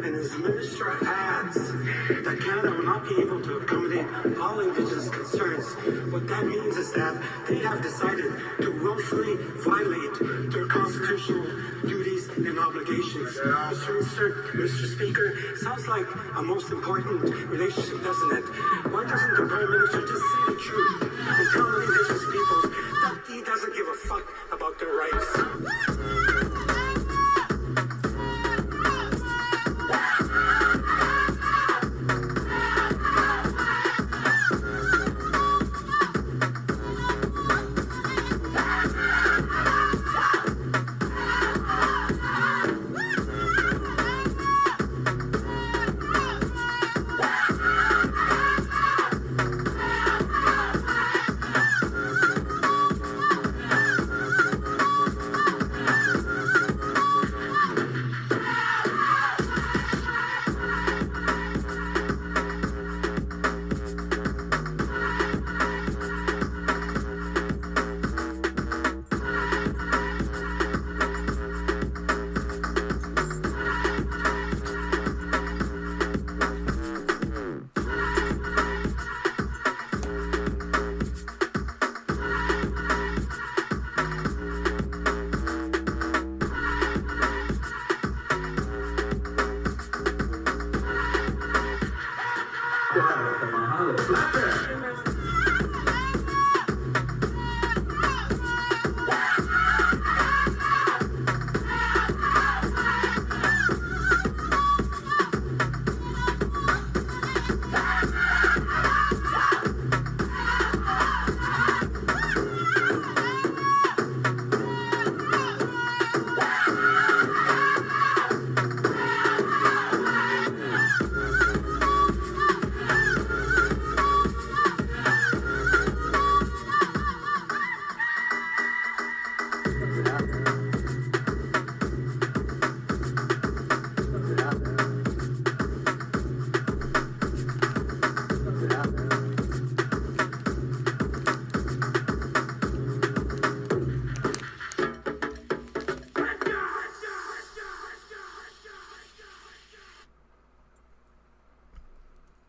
and his minister adds that Canada will not be able to accommodate all Indigenous concerns. What that means is that they have decided to willfully violate their constitutional duties and obligations. Mr. Speaker, sounds like a most important relationship, doesn't it? Why doesn't the Prime Minister just say the truth and tell the Indigenous peoples that he doesn't give a fuck about their rights?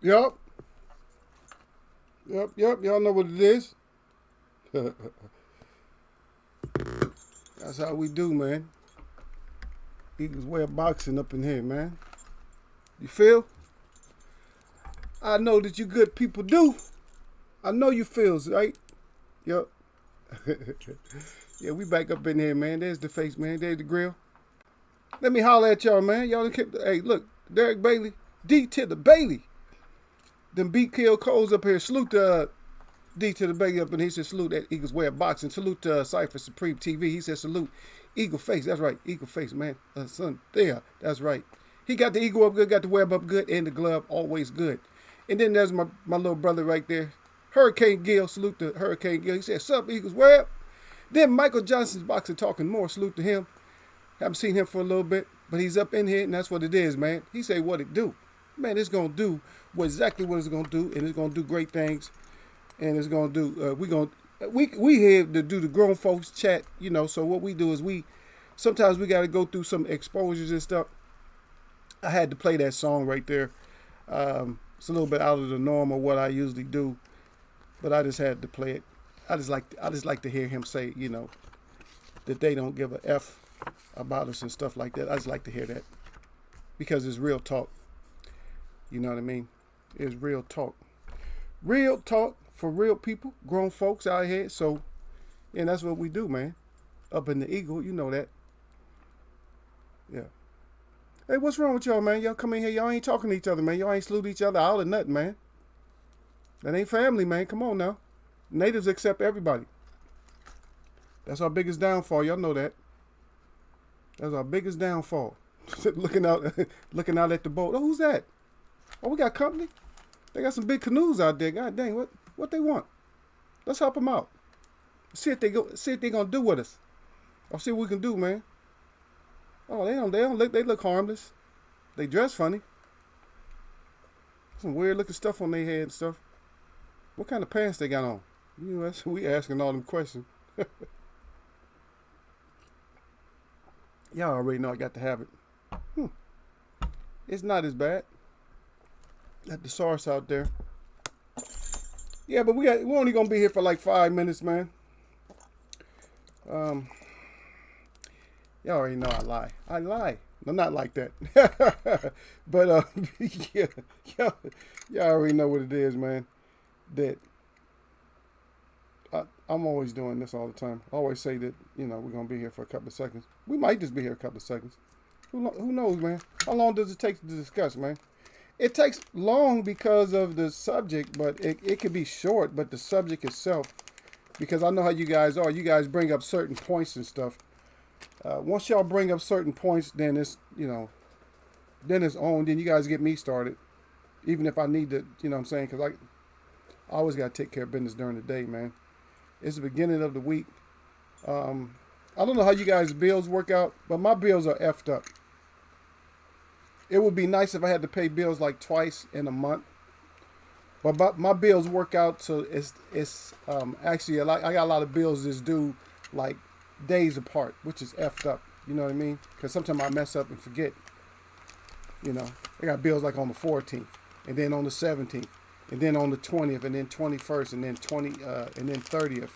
Yup. Y'all know what it is. That's how we do, man. Eagles Way of Boxing up in here, man. You feel? I know that you good people do. I know you feels, right? Yup. Yeah, we back up in here, man. There's the face, man. There's the grill. Let me holler at y'all, man. Y'all kept, hey, look, Derek Bailey, D to the Bailey. Them beat kill Coles up here. Salute D to the Bailey up in here. He said salute at Eagles Way of Boxing. Salute Cypher Supreme TV. He said salute Eagle Face. That's right, Eagle Face, man. Son, there. That's right. He got the eagle up good, got the web up good, and the glove always good. And then there's my little brother right there, Hurricane Gill. Salute to Hurricane Gill. He said, sup, Eagles Web. Then Michael Johnson's Boxing Talking More. Salute to him. Haven't seen him for a little bit, but he's up in here, and that's what it is, man. He say what it do. Man, it's going to do exactly what it's going to do, and it's going to do great things. And it's going to do, we here to do the grown folks chat, you know, so what we do is sometimes we got to go through some exposures and stuff. I had to play that song right there. It's a little bit out of the norm of what I usually do, but I just had to play it. I just like to hear him say, you know, that they don't give a F about us and stuff like that. I just like to hear that because it's real talk. You know what I mean? It's real talk. Real talk for real people, grown folks out here. So, and that's what we do, man. Up in the Eagle, you know that. Yeah. Hey, what's wrong with y'all, man? Y'all come in here, y'all ain't talking to each other, man. Y'all ain't salute each other out or nothing, man. That ain't family, man. Come on now. Natives accept everybody. That's our biggest downfall. Y'all know that. That's our biggest downfall. looking out at the boat. Oh, who's that? Oh, we got company. They got some big canoes out there. God dang, what they want? Let's help them out. See if they gonna do with us. I'll see what we can do, man. Oh, they look harmless. They dress funny. Some weird looking stuff on their head and stuff. What kind of pants they got on? You know, we asking all them questions. Y'all already know I got to have it. It's not as bad. Got the source out there. Yeah, but we're only gonna be here for like 5 minutes, man. Um, y'all already know I lie. I lie. No, not like that. But yeah, y'all already know what it is, man. That I'm always doing this all the time. I always say that, you know, we're gonna be here for a couple of seconds. We might just be here a couple of seconds. Who knows, man? How long does it take to discuss, man? It takes long because of the subject, but it could be short. But the subject itself, because I know how you guys are. You guys bring up certain points and stuff. Once y'all bring up certain points, then it's, you know, then it's on. Then you guys get me started. Even if I need to, you know what I'm saying? Because I always got to take care of business during the day, man. It's the beginning of the week. I don't know how you guys' bills work out, but my bills are effed up. It would be nice if I had to pay bills like twice in a month. But my bills work out, so it's actually a lot. I got a lot of bills that's due like days apart, which is effed up. You know what I mean? Because sometimes I mess up and forget. You know, I got bills like on the 14th, and then on the 17th, and then on the 20th, and then 21st, and then 30th,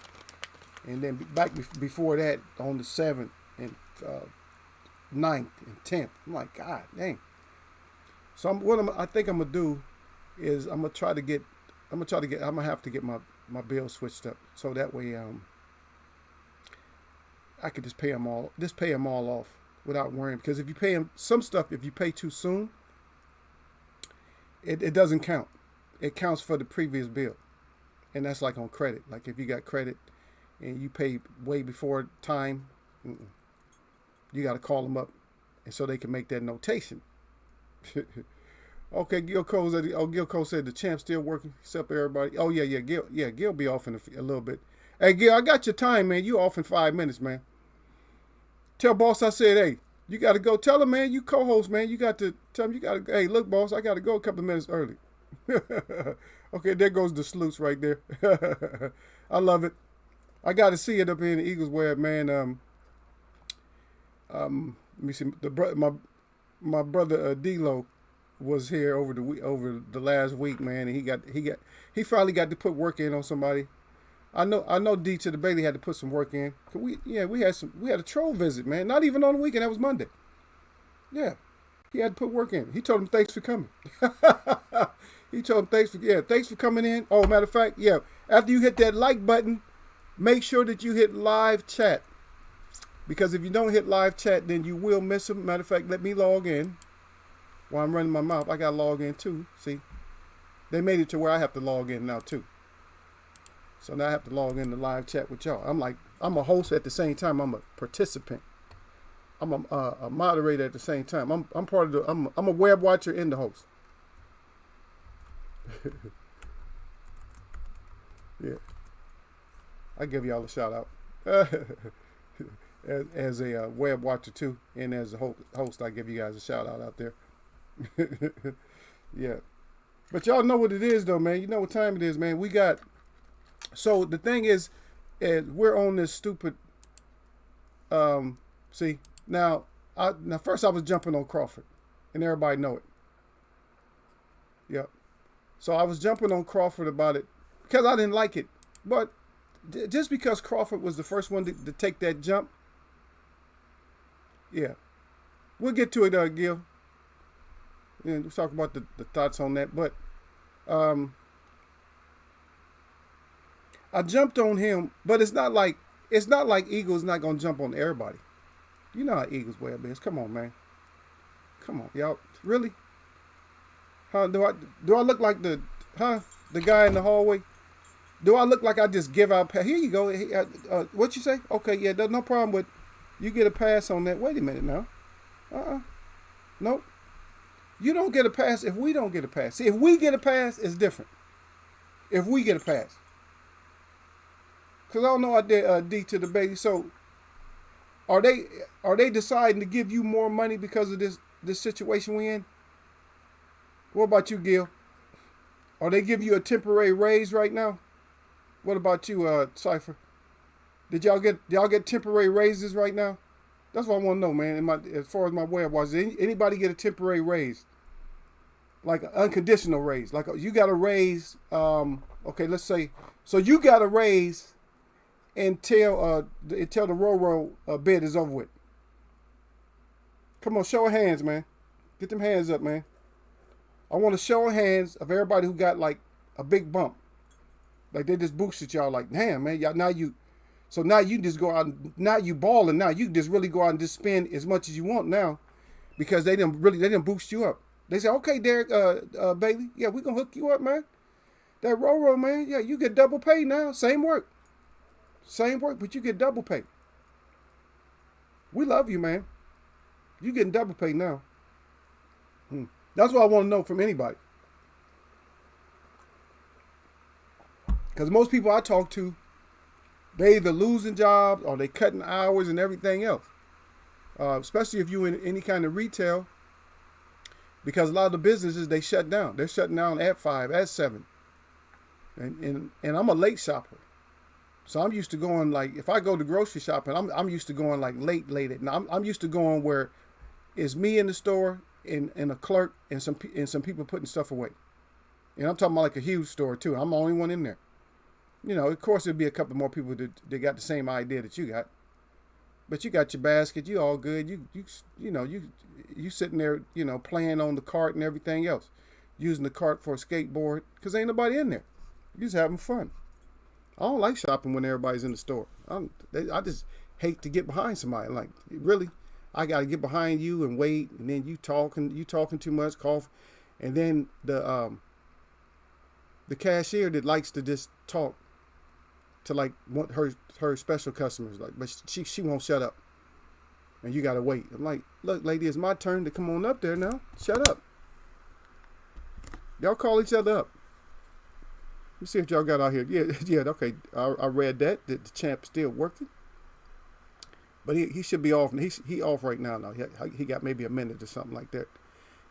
and then back before that on the 7th and 9th and 10th. I'm like, God dang. So I think I'm gonna do is I'm gonna have to get my bills switched up so that way I could just pay them all off without worrying, because if you pay them some stuff, if you pay too soon, it doesn't count. It counts for the previous bill, and that's like on credit. Like if you got credit and you pay way before time, you got to call them up, and so they can make that notation. Okay, Gil Cole said the champ's still working. Except everybody. Oh yeah, Gil be off in a little bit. Hey Gil, I got your time, man. You off in 5 minutes, man. Tell boss I said, hey, you got to go. Tell him, man. You co-host, man. You got to tell him you got to. Hey, look, boss, I got to go a couple of minutes early. Okay, there goes the sleuths right there. I love it. I got to see it up here in the Eagles Web, man. Let me see. My brother D-Lo was here over the last week, man, and he finally got to put work in on somebody. I know D to the Bailey had to put some work in. We had a troll visit, man. Not even on the weekend. That was Monday. Yeah, he had to put work in. He told him thanks for coming. He told him thanks for coming in. Oh, matter of fact, yeah. After you hit that like button, make sure that you hit live chat. Because if you don't hit live chat, then you will miss them. Matter of fact, let me log in while I'm running my mouth. I got to log in too. See, they made it to where I have to log in now too. So now I have to log in to live chat with y'all. I'm a host at the same time. I'm a participant. I'm a moderator at the same time. I'm part of the. I'm a web watcher and the host. Yeah, I give y'all a shout out. As a web watcher too, and as a host, I give you guys a shout out there. Yeah, but y'all know what it is though, man. You know what time it is, man. So the thing is we're on this stupid. See now first I was jumping on Crawford, and everybody know it. Yep. So I was jumping on Crawford about it because I didn't like it, but just because Crawford was the first one to take that jump. Yeah, we'll get to it, Gil. And we'll talk about the thoughts on that. But I jumped on him, but it's not like Eagles not gonna jump on everybody. You know how Eagles web is. Come on, man. Come on, y'all. Really? Huh? Do I look like the guy in the hallway? Do I look like I just give out? Here you go. What you say? Okay, yeah, there's no problem with. You get a pass on that. Wait a minute now. Nope. You don't get a pass if we don't get a pass. See, if we get a pass, it's different. If we get a pass. Because I don't know I did D to the Bailey. So, are they deciding to give you more money because of this situation we in? What about you, Gil? Are they giving you a temporary raise right now? What about you, Cypher? Did y'all get temporary raises right now? That's what I want to know, man. As far as my web watch, did anybody get a temporary raise like an unconditional raise. Like you got to raise. Okay, let's say. So you got to raise until the Roro bid is over with. Come on, show of hands, man. Get them hands up, man. I want a show of hands of everybody who got like a big bump. Like they just boosted y'all. Like, damn, man, y'all now you. So now you just go out. Now you balling. Now you just really go out and just spend as much as you want now, because they didn't boost you up. They say, okay, Derek Bailey, yeah, we gonna hook you up, man. That Roro, man, yeah, you get double pay now. Same work, but you get double pay. We love you, man. You getting double pay now. That's what I want to know from anybody. Because most people I talk to, they either losing jobs or they cutting hours and everything else. Especially if you in any kind of retail. Because a lot of the businesses, they shut down. They're shutting down at 5, at 7. And I'm a late shopper. So I'm used to going like, if I go to grocery shopping, I'm used to going like late at night. I'm used to going where it's me in the store and a clerk and some people putting stuff away. And I'm talking about like a huge store too. I'm the only one in there. You know, of course, there'd be a couple more people that got the same idea that you got. But you got your basket. You all good. You sitting there, you know, playing on the cart and everything else. Using the cart for a skateboard. Because ain't nobody in there. You just having fun. I don't like shopping when everybody's in the store. I just hate to get behind somebody. Like, really? I got to get behind you and wait. And then you talking too much, cough. And then the cashier that likes to just talk to like want her special customers, like, but she won't shut up, and you gotta wait. I'm like, look, lady, it's my turn to come on up there now. Shut up. Y'all call each other up. Let me see if y'all got out here. Yeah, okay. I read that the champ still working, but he should be off. He off right now. He got maybe a minute or something like that.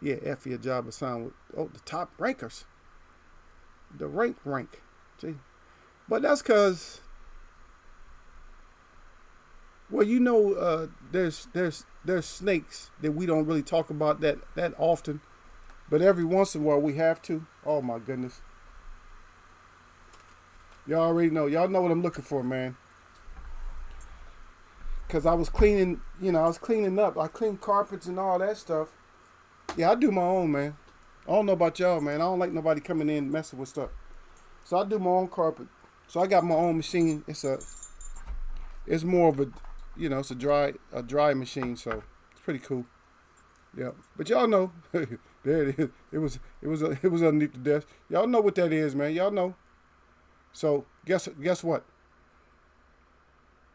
Yeah, F your job assigned with the top rankers. The rank. See? But that's because, well, you know, there's snakes that we don't really talk about that often, but every once in a while we have to. Oh my goodness. Y'all already know. Y'all know what I'm looking for, man. Because I was cleaning up. I clean carpets and all that stuff. Yeah, I do my own, man. I don't know about y'all, man. I don't like nobody coming in messing with stuff. So I do my own carpet. So I got my own machine. It's more of a, you know, it's a dry machine. So it's pretty cool. Yeah. But y'all know, there it is. It was underneath the desk. Y'all know what that is, man. Y'all know. So guess what?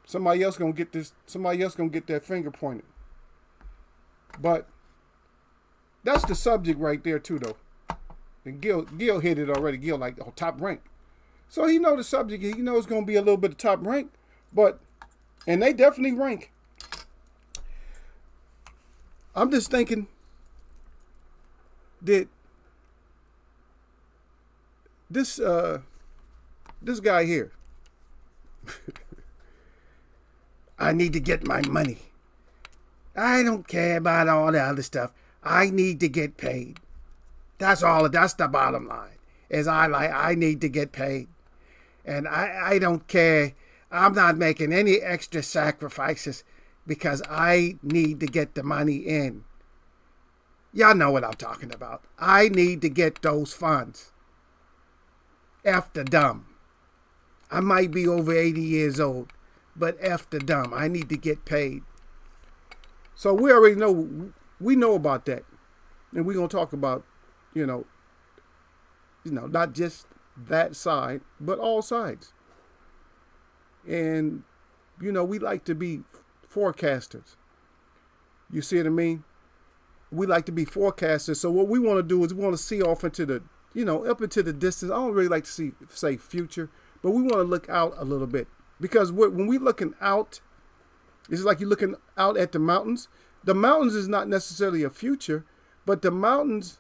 Somebody else gonna get that finger pointed. But that's the subject right there too, though. And Gil hit it already. Gil like top rank. So he know the subject. He knows it's gonna be a little bit of top rank, and they definitely rank. I'm just thinking that this guy here. I need to get my money. I don't care about all the other stuff. I need to get paid. That's the bottom line. I need to get paid. And I don't care. I'm not making any extra sacrifices because I need to get the money in. Y'all know what I'm talking about. I need to get those funds. F the dumb. I might be over 80 years old, but F the dumb. I need to get paid. So we already know, we know about that. And we're going to talk about, you know, not just that side, but all sides. And, you know, we like to be forecasters. You see what I mean? We like to be forecasters. So what we want to do is we want to see off into the, you know, up into the distance. I don't really like to say future, but we want to look out a little bit. Because when we're looking out, it's like you're looking out at the mountains. The mountains is not necessarily a future, but the mountains,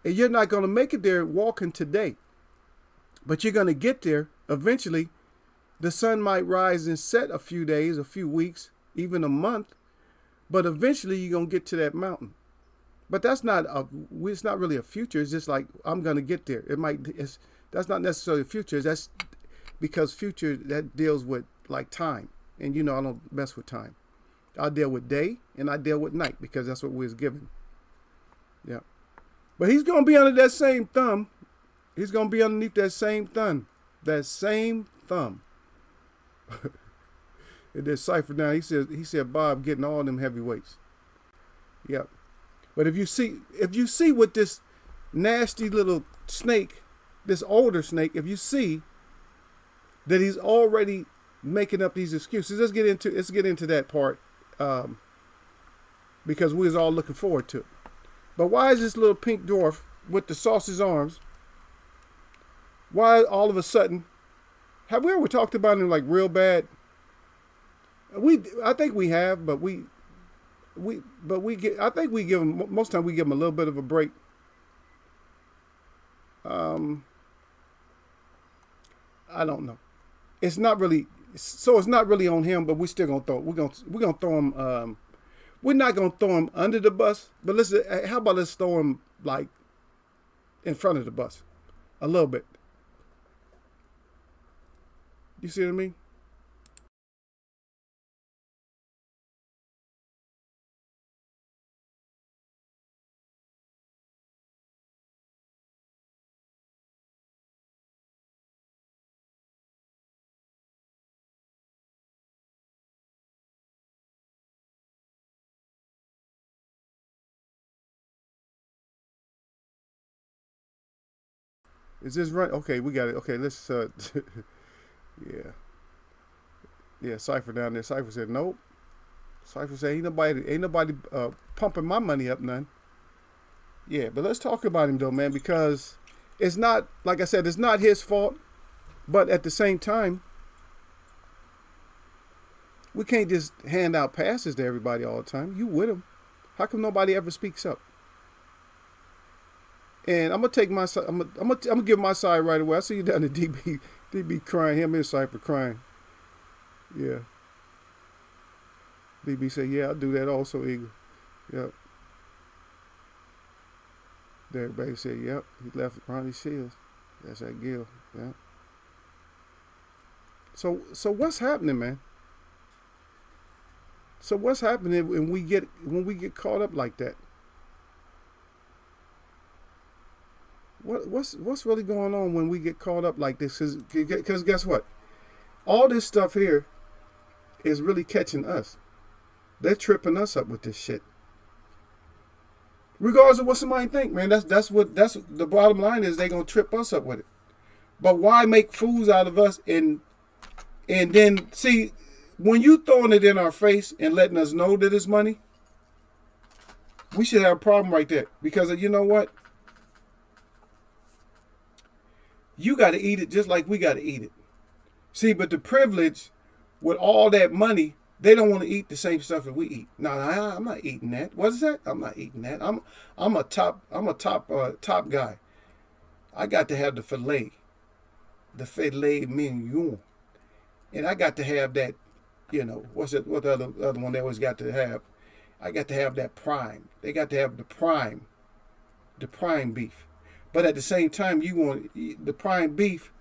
and you're not going to make it there walking today. But you're going to get there eventually. The sun might rise and set a few days, a few weeks, even a month. But eventually you're going to get to that mountain. But that's not it's not really a future. It's just like I'm gonna get there. That's not necessarily a future. That's because future that deals with like time, and you know I don't mess with time. I deal with day and I deal with night because that's what we was given. Yeah, but he's gonna be under that same thumb. He's gonna be underneath that same thumb. That same thumb. And then Cypher now he said Bob getting all them heavyweights. Yep. But if you see what this nasty little snake, this older snake, if you see that he's already making up these excuses, let's get into that part, because we was all looking forward to it. But why is this little pink dwarf with the sausage arms? Why all of a sudden? Have we ever talked about him like real bad? I think we have, but I think we give him, most time we give him a little bit of a break. I don't know. It's not really on him, but we're still gonna throw. We're gonna throw him. We're not gonna throw him under the bus, but how about let's throw him like in front of the bus, a little bit. You see what I mean? Is this right? Okay, we got it. Okay, let's yeah. Yeah, Cypher down there. Cypher said nope. Cypher said ain't nobody pumping my money up none. Yeah, but let's talk about him though, man, because it's not, like I said, it's not his fault, but at the same time, we can't just hand out passes to everybody all the time. You with him? How come nobody ever speaks up? And I'm gonna take my side. I'm gonna give my side right away. I see you down at DB crying. Him and Cypher crying. Yeah. DB said, "Yeah, I'll do that also, Eagle." Yep. Everybody said, "Yep." He left Ronnie Shields. That's that Gil. Yeah. So what's happening, man? So what's happening when we get caught up like that? What's really going on when we get caught up like this? Because guess what? All this stuff here is really catching us. They're tripping us up with this shit. Regardless of what somebody think, man, that's the bottom line is they gonna trip us up with it. But why make fools out of us and then see when you throwing it in our face and letting us know that it's money, we should have a problem right there. Because you know what? You got to eat it just like we got to eat it. See, but the privilege with all that money, they don't want to eat the same stuff that we eat. No, I'm not eating that. What is that? I'm not eating that. I'm a top guy. I got to have the filet mignon, and I got to have that. You know what the other one they always got to have? I got to have that prime. They got to have the prime beef. But at the same time, you want the prime beef,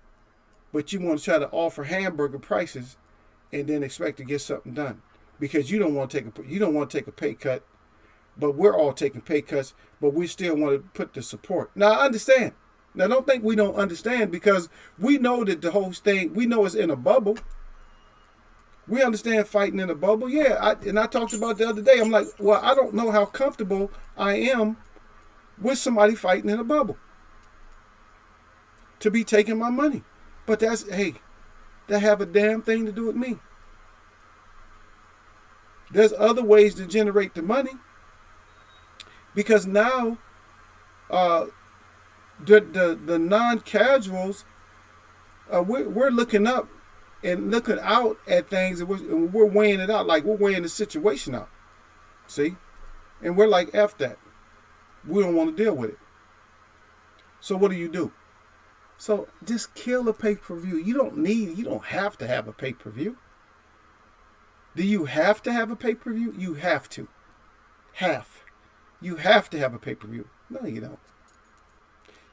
but you want to try to offer hamburger prices, and then expect to get something done because you don't want to take a pay cut, but we're all taking pay cuts, but we still want to put the support. Now I understand. Now don't think we don't understand because we know that the whole thing. We know it's in a bubble. We understand fighting in a bubble. Yeah, I talked about the other day. I'm like, well, I don't know how comfortable I am with somebody fighting in a bubble to be taking my money. But that have a damn thing to do with me. There's other ways to generate the money because now the non-casuals, we're looking up and looking out at things, and we're weighing it out, like we're weighing the situation out. See? And we're like, F that. We don't want to deal with it. So what do? So just kill a pay-per-view. You don't have to have a pay-per-view. Do you have to have a pay-per-view? You have to. you have to have a pay-per-view. No, you don't.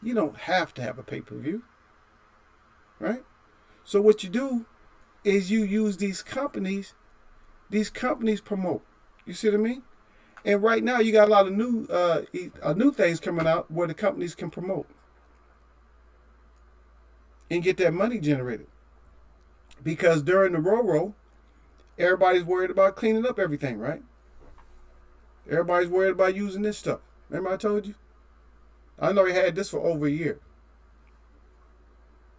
You don't have to have a pay-per-view, right? So what you do is you use these companies. These companies promote. You see what I mean? And right now you got a lot of new things coming out where the companies can promote and get that money generated. Because during the Roro, everybody's worried about cleaning up everything, right? Everybody's worried about using this stuff. Remember I told you? I know he had this for over a year.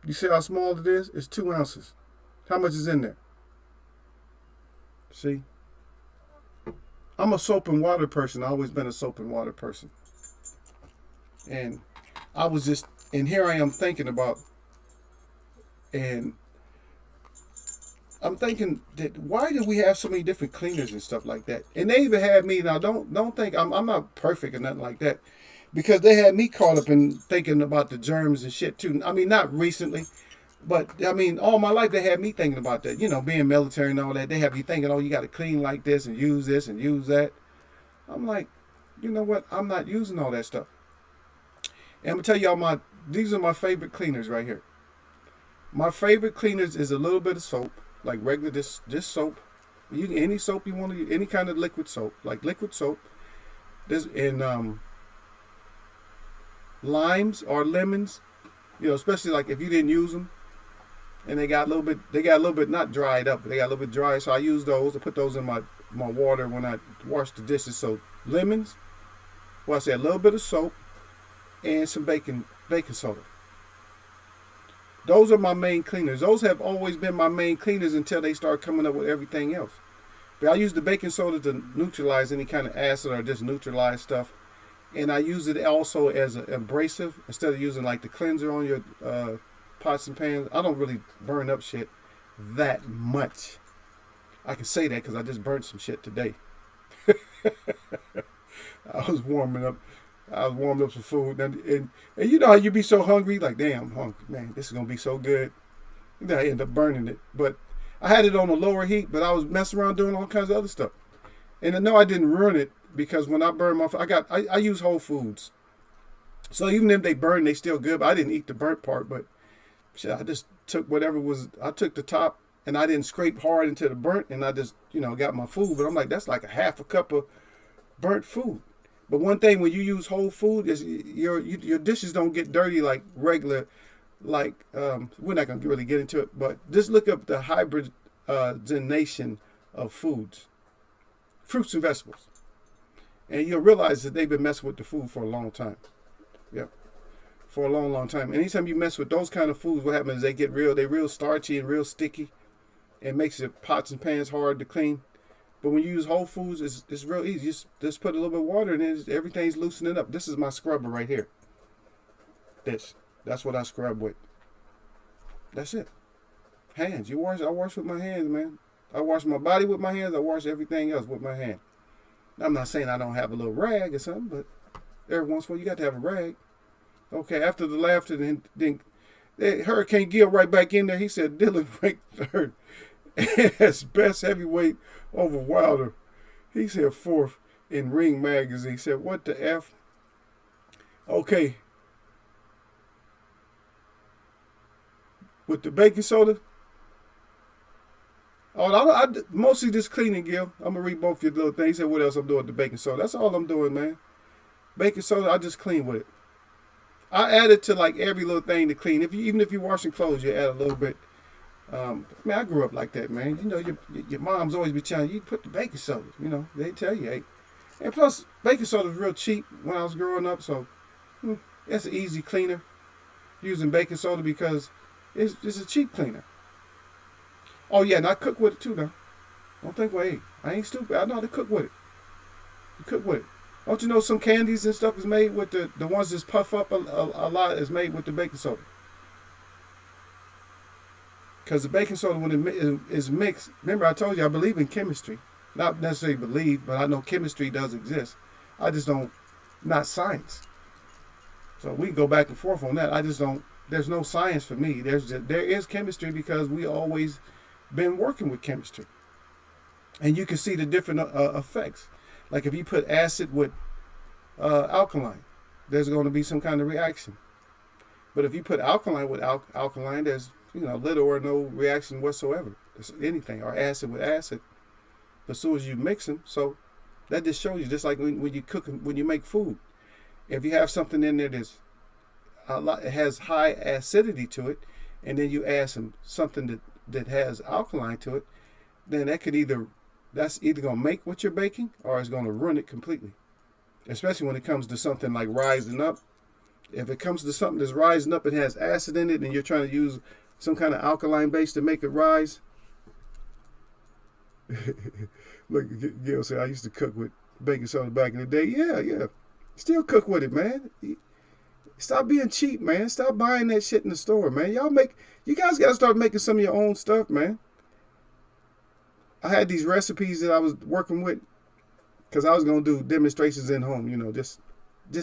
You see how small it is? It's 2 ounces. How much is in there? See? I'm a soap and water person. I've always been a soap and water person. And here I am thinking about, and I'm thinking that why do we have so many different cleaners and stuff like that? And they even had me, now don't think I'm not perfect or nothing like that, because they had me caught up in thinking about the germs and shit too. I mean, not recently, but I mean, all my life they had me thinking about that. You know, being military and all that, they have you thinking, oh, you got to clean like this and use that. I'm like, you know what? I'm not using all that stuff. And I'm gonna tell y'all these are my favorite cleaners right here. My favorite cleaners is a little bit of soap, like regular this soap. Any soap you want to use, any kind of liquid soap, like liquid soap. This in limes or lemons, you know, especially like if you didn't use them and they got a little bit not dried up, but they got a little bit dry. So I use those. I put those in my water when I wash the dishes. So lemons, well, I say a little bit of soap and some baking soda. Those are my main cleaners. Those have always been my main cleaners until they start coming up with everything else. But I use the baking soda to neutralize any kind of acid or just neutralize stuff. And I use it also as an abrasive instead of using like the cleanser on your pots and pans. I don't really burn up shit that much. I can say that because I just burnt some shit today. I was warming up some food, and you know how you be so hungry, like damn, I'm hungry, man. This is gonna be so good. And then I end up burning it, but I had it on a lower heat. But I was messing around doing all kinds of other stuff, and I know I didn't ruin it because when I burn my, I use Whole Foods, so even if they burn, they still good. But I didn't eat the burnt part, but shit, I just took whatever was. I took the top, and I didn't scrape hard into the burnt, and I just got my food. But I'm like, that's like a half a cup of burnt food. But one thing when you use whole food is your dishes don't get dirty like regular, like we're not gonna really get into it, but just look up the hybridization of foods, fruits and vegetables, and you'll realize that they've been messing with the food for a long time. Yeah, for a long, long time. Anytime you mess with those kind of foods, what happens is they're real starchy and real sticky. It makes your pots and pans hard to clean. But when you use Whole Foods, it's real easy. Just put a little bit of water in it. Everything's loosening up. This is my scrubber right here. That's what I scrub with. That's it. Hands. I wash with my hands, man. I wash my body with my hands. I wash everything else with my hand. I'm not saying I don't have a little rag or something, but every once in a while you got to have a rag. Okay, after the laughter, then Hurricane Gil right back in there. He said Dylan ranked third as best heavyweight over Wilder. He said fourth in Ring Magazine. He said, what the F? Okay. With the baking soda? Oh, I mostly just cleaning, Gil. I'm going to read both your little things. He said, what else I'm doing with the baking soda? That's all I'm doing, man. Baking soda, I just clean with it. I add it to like every little thing to clean. Even if you're washing clothes, you add a little bit. Man, I grew up like that, man. You know, your mom's always be telling you put the baking soda. You know, they tell you, hey. And plus, baking soda was real cheap when I was growing up, so it's an easy cleaner. Using baking soda because it's a cheap cleaner. Oh yeah, and I cook with it too now. Don't think, well, hey, I ain't stupid. I know how to cook with it. You cook with it. Don't you know some candies and stuff is made with the ones that puff up a lot is made with the baking soda. Because the baking soda, when it is mixed, remember I told you I believe in chemistry. Not necessarily believe, but I know chemistry does exist. I just don't, not science. So we go back and forth on that. I just don't, there's no science for me. There is chemistry because we always been working with chemistry. And you can see the different effects. Like if you put acid with alkaline. There's going to be some kind of reaction. But if you put alkaline with alkaline, there's little or no reaction whatsoever. It's anything, or acid with acid. As soon as you mix them, so that just shows you, just like when you cook, when you make food. If you have something in there that's it has high acidity to it, and then you add something that has alkaline to it, then that's either gonna make what you're baking, or it's gonna ruin it completely. Especially when it comes to something like rising up. If it comes to something that's rising up and has acid in it, and you're trying to use some kind of alkaline base to make it rise. Look, Gail said, I used to cook with baking soda back in the day. Yeah. Still cook with it, man. Stop being cheap, man. Stop buying that shit in the store, man. You guys got to start making some of your own stuff, man. I had these recipes that I was working with because I was going to do demonstrations in home, just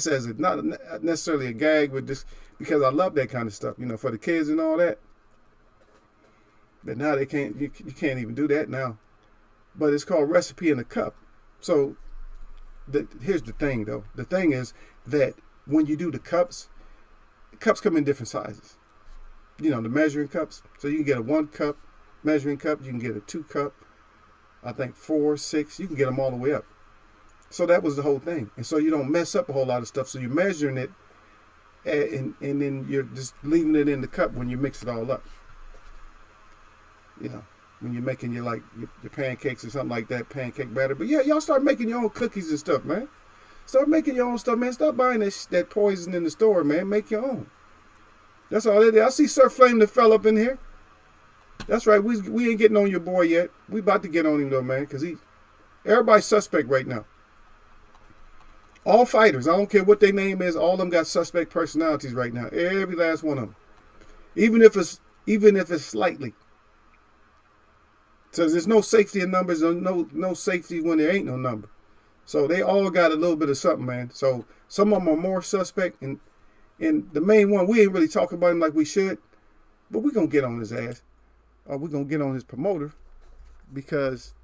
as not necessarily a gag, but just because I love that kind of stuff, for the kids and all that. But now you can't even do that now. But it's called Recipe in a Cup. So here's the thing, though. The thing is that when you do the cups come in different sizes. The measuring cups. So you can get a 1 cup measuring cup. You can get a 2 cup. I think 4, 6. You can get them all the way up. So that was the whole thing. And so you don't mess up a whole lot of stuff. So you're measuring it, and then you're just leaving it in the cup when you mix it all up. When you're making your pancakes or something like that, pancake batter. But yeah, y'all start making your own cookies and stuff, man. Start making your own stuff, man. Stop buying that poison in the store, man. Make your own. That's all it is. I see Sir Flame that fell up in here. That's right. We ain't getting on your boy yet. We about to get on him though, man, because everybody's suspect right now. All fighters, I don't care what their name is, all of them got suspect personalities right now. Every last one of them. Even if it's slightly. So there's no safety in numbers, no safety when there ain't no number. So they all got a little bit of something, man. So some of them are more suspect, and the main one, we ain't really talking about him like we should, but we're going to get on his ass. Or we're going to get on his promoter, because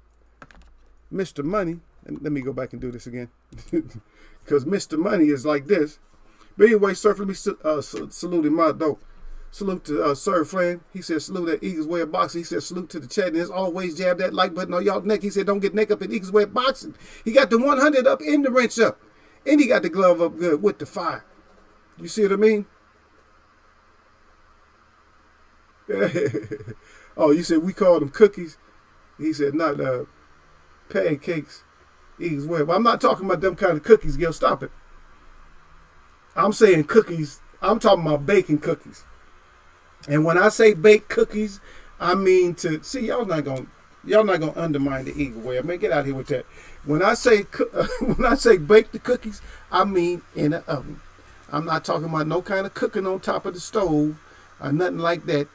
Mr. Money, and let me go back and do this again, because Mr. Money is like this. But anyway, Surf, let me salute him out, though. Salute to Sir Flynn. He said, salute at Eagles Way of Boxing. He said, salute to the chat. And as always, jab that like button on y'all neck. He said, don't get neck up at Eagles Way of Boxing. He got the 100 up and the wrench up. And he got the glove up good with the fire. You see what I mean? Oh, you said we called them cookies? He said, not pancakes. Eagles Way. Well, I'm not talking about them kind of cookies, Gil. Stop it. I'm saying cookies. I'm talking about baking cookies. And when I say baked cookies, I mean y'all not gonna undermine the Eagle Way. I mean, get out of here with that. When I say bake the cookies, I mean in an oven. I'm not talking about no kind of cooking on top of the stove or nothing like that.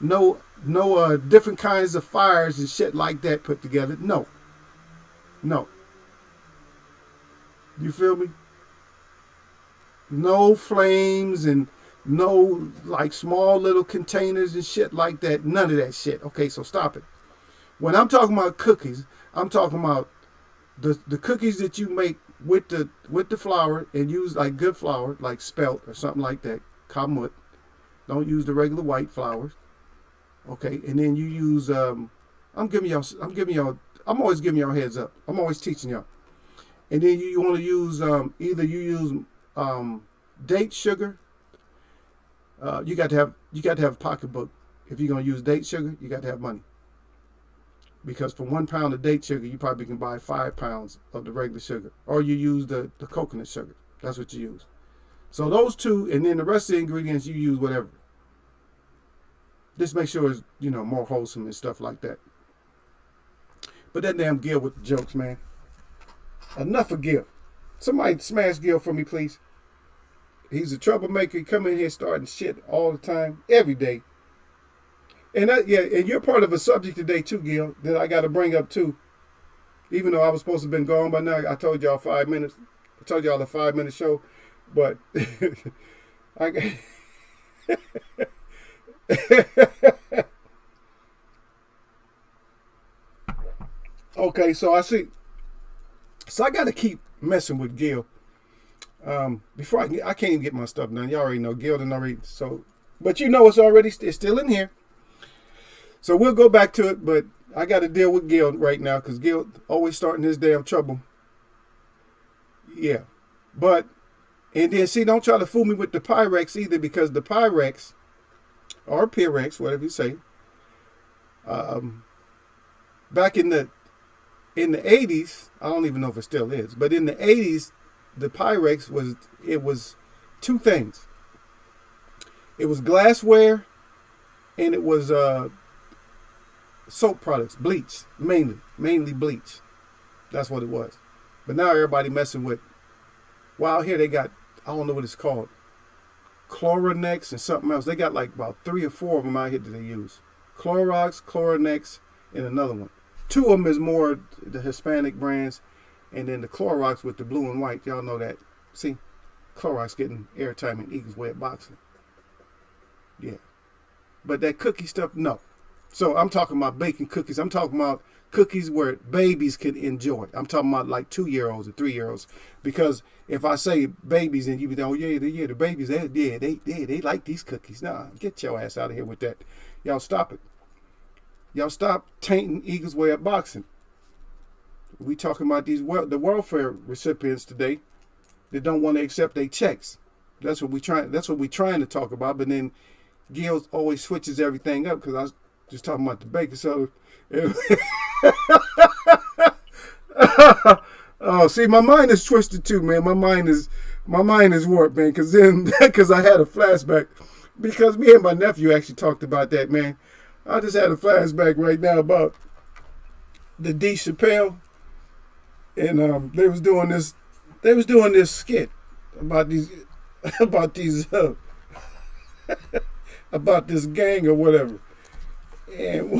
No different kinds of fires and shit like that put together. No. You feel me? No flames and no small little containers and shit like that. None of that shit. Okay, so stop it. When I'm talking about cookies, I'm talking about the cookies that you make with the flour, and use good flour, like spelt or something like that. Kamut. Don't use the regular white flours. Okay, and then you use I'm always giving y'all heads up. I'm always teaching y'all. And then you want to use either you use date sugar. You got to have a pocketbook. If you're gonna use date sugar, you got to have money. Because for 1 pound of date sugar, you probably can buy 5 pounds of the regular sugar, or you use the coconut sugar. That's what you use. So those two, and then the rest of the ingredients you use whatever. Just make sure it's more wholesome and stuff like that. But that damn Gil with the jokes, man. Enough of Gil. Somebody smash Gil for me, please. He's a troublemaker. He come in here starting shit all the time, every day. And and you're part of a subject today too, Gil, that I got to bring up too. Even though I was supposed to have been gone by now, I told y'all 5 minutes. I told y'all a 5-minute show, but okay, so I see. So I got to keep messing with Gil Before I can't even get my stuff done. Y'all already know Gil done already. So, but you know it's still in here. So we'll go back to it. But I got to deal with Gil right now because Gil always starting his damn trouble. Yeah, but and then see, don't try to fool me with the Pyrex either because the Pyrex or Pyrex, whatever you say, back in the 80s, I don't even know if it still is, but in the 80s, the Pyrex was two things. It was glassware and it was soap products, bleach, mainly bleach. That's what it was. But now everybody messing with, well, out here they got, I don't know what it's called, Chloronex and something else. They got like about 3 or 4 of them out here that they use. Clorox, Chloronex, and another one. 2 of them is more the Hispanic brands, and then the Clorox with the blue and white. Y'all know that. See, Clorox getting airtime in Eagles Way of Boxing. Yeah. But that cookie stuff, no. So I'm talking about baking cookies. I'm talking about cookies where babies can enjoy. I'm talking about like 2-year-olds or 3-year-olds. Because if I say babies and you be like, oh yeah, the babies, they like these cookies. Nah, get your ass out of here with that. Y'all stop it. Y'all stop tainting Eagles Way of Boxing. We talking about the welfare recipients today that don't want to accept their checks. That's what we trying to talk about. But then Gil always switches everything up because I was just talking about the baking soda. Oh, see, my mind is twisted too, man. My mind is warped, man. Because I had a flashback. Because me and my nephew actually talked about that, man. I just had a flashback right now about the D. Chappelle, and they was doing this skit about these about this gang or whatever, and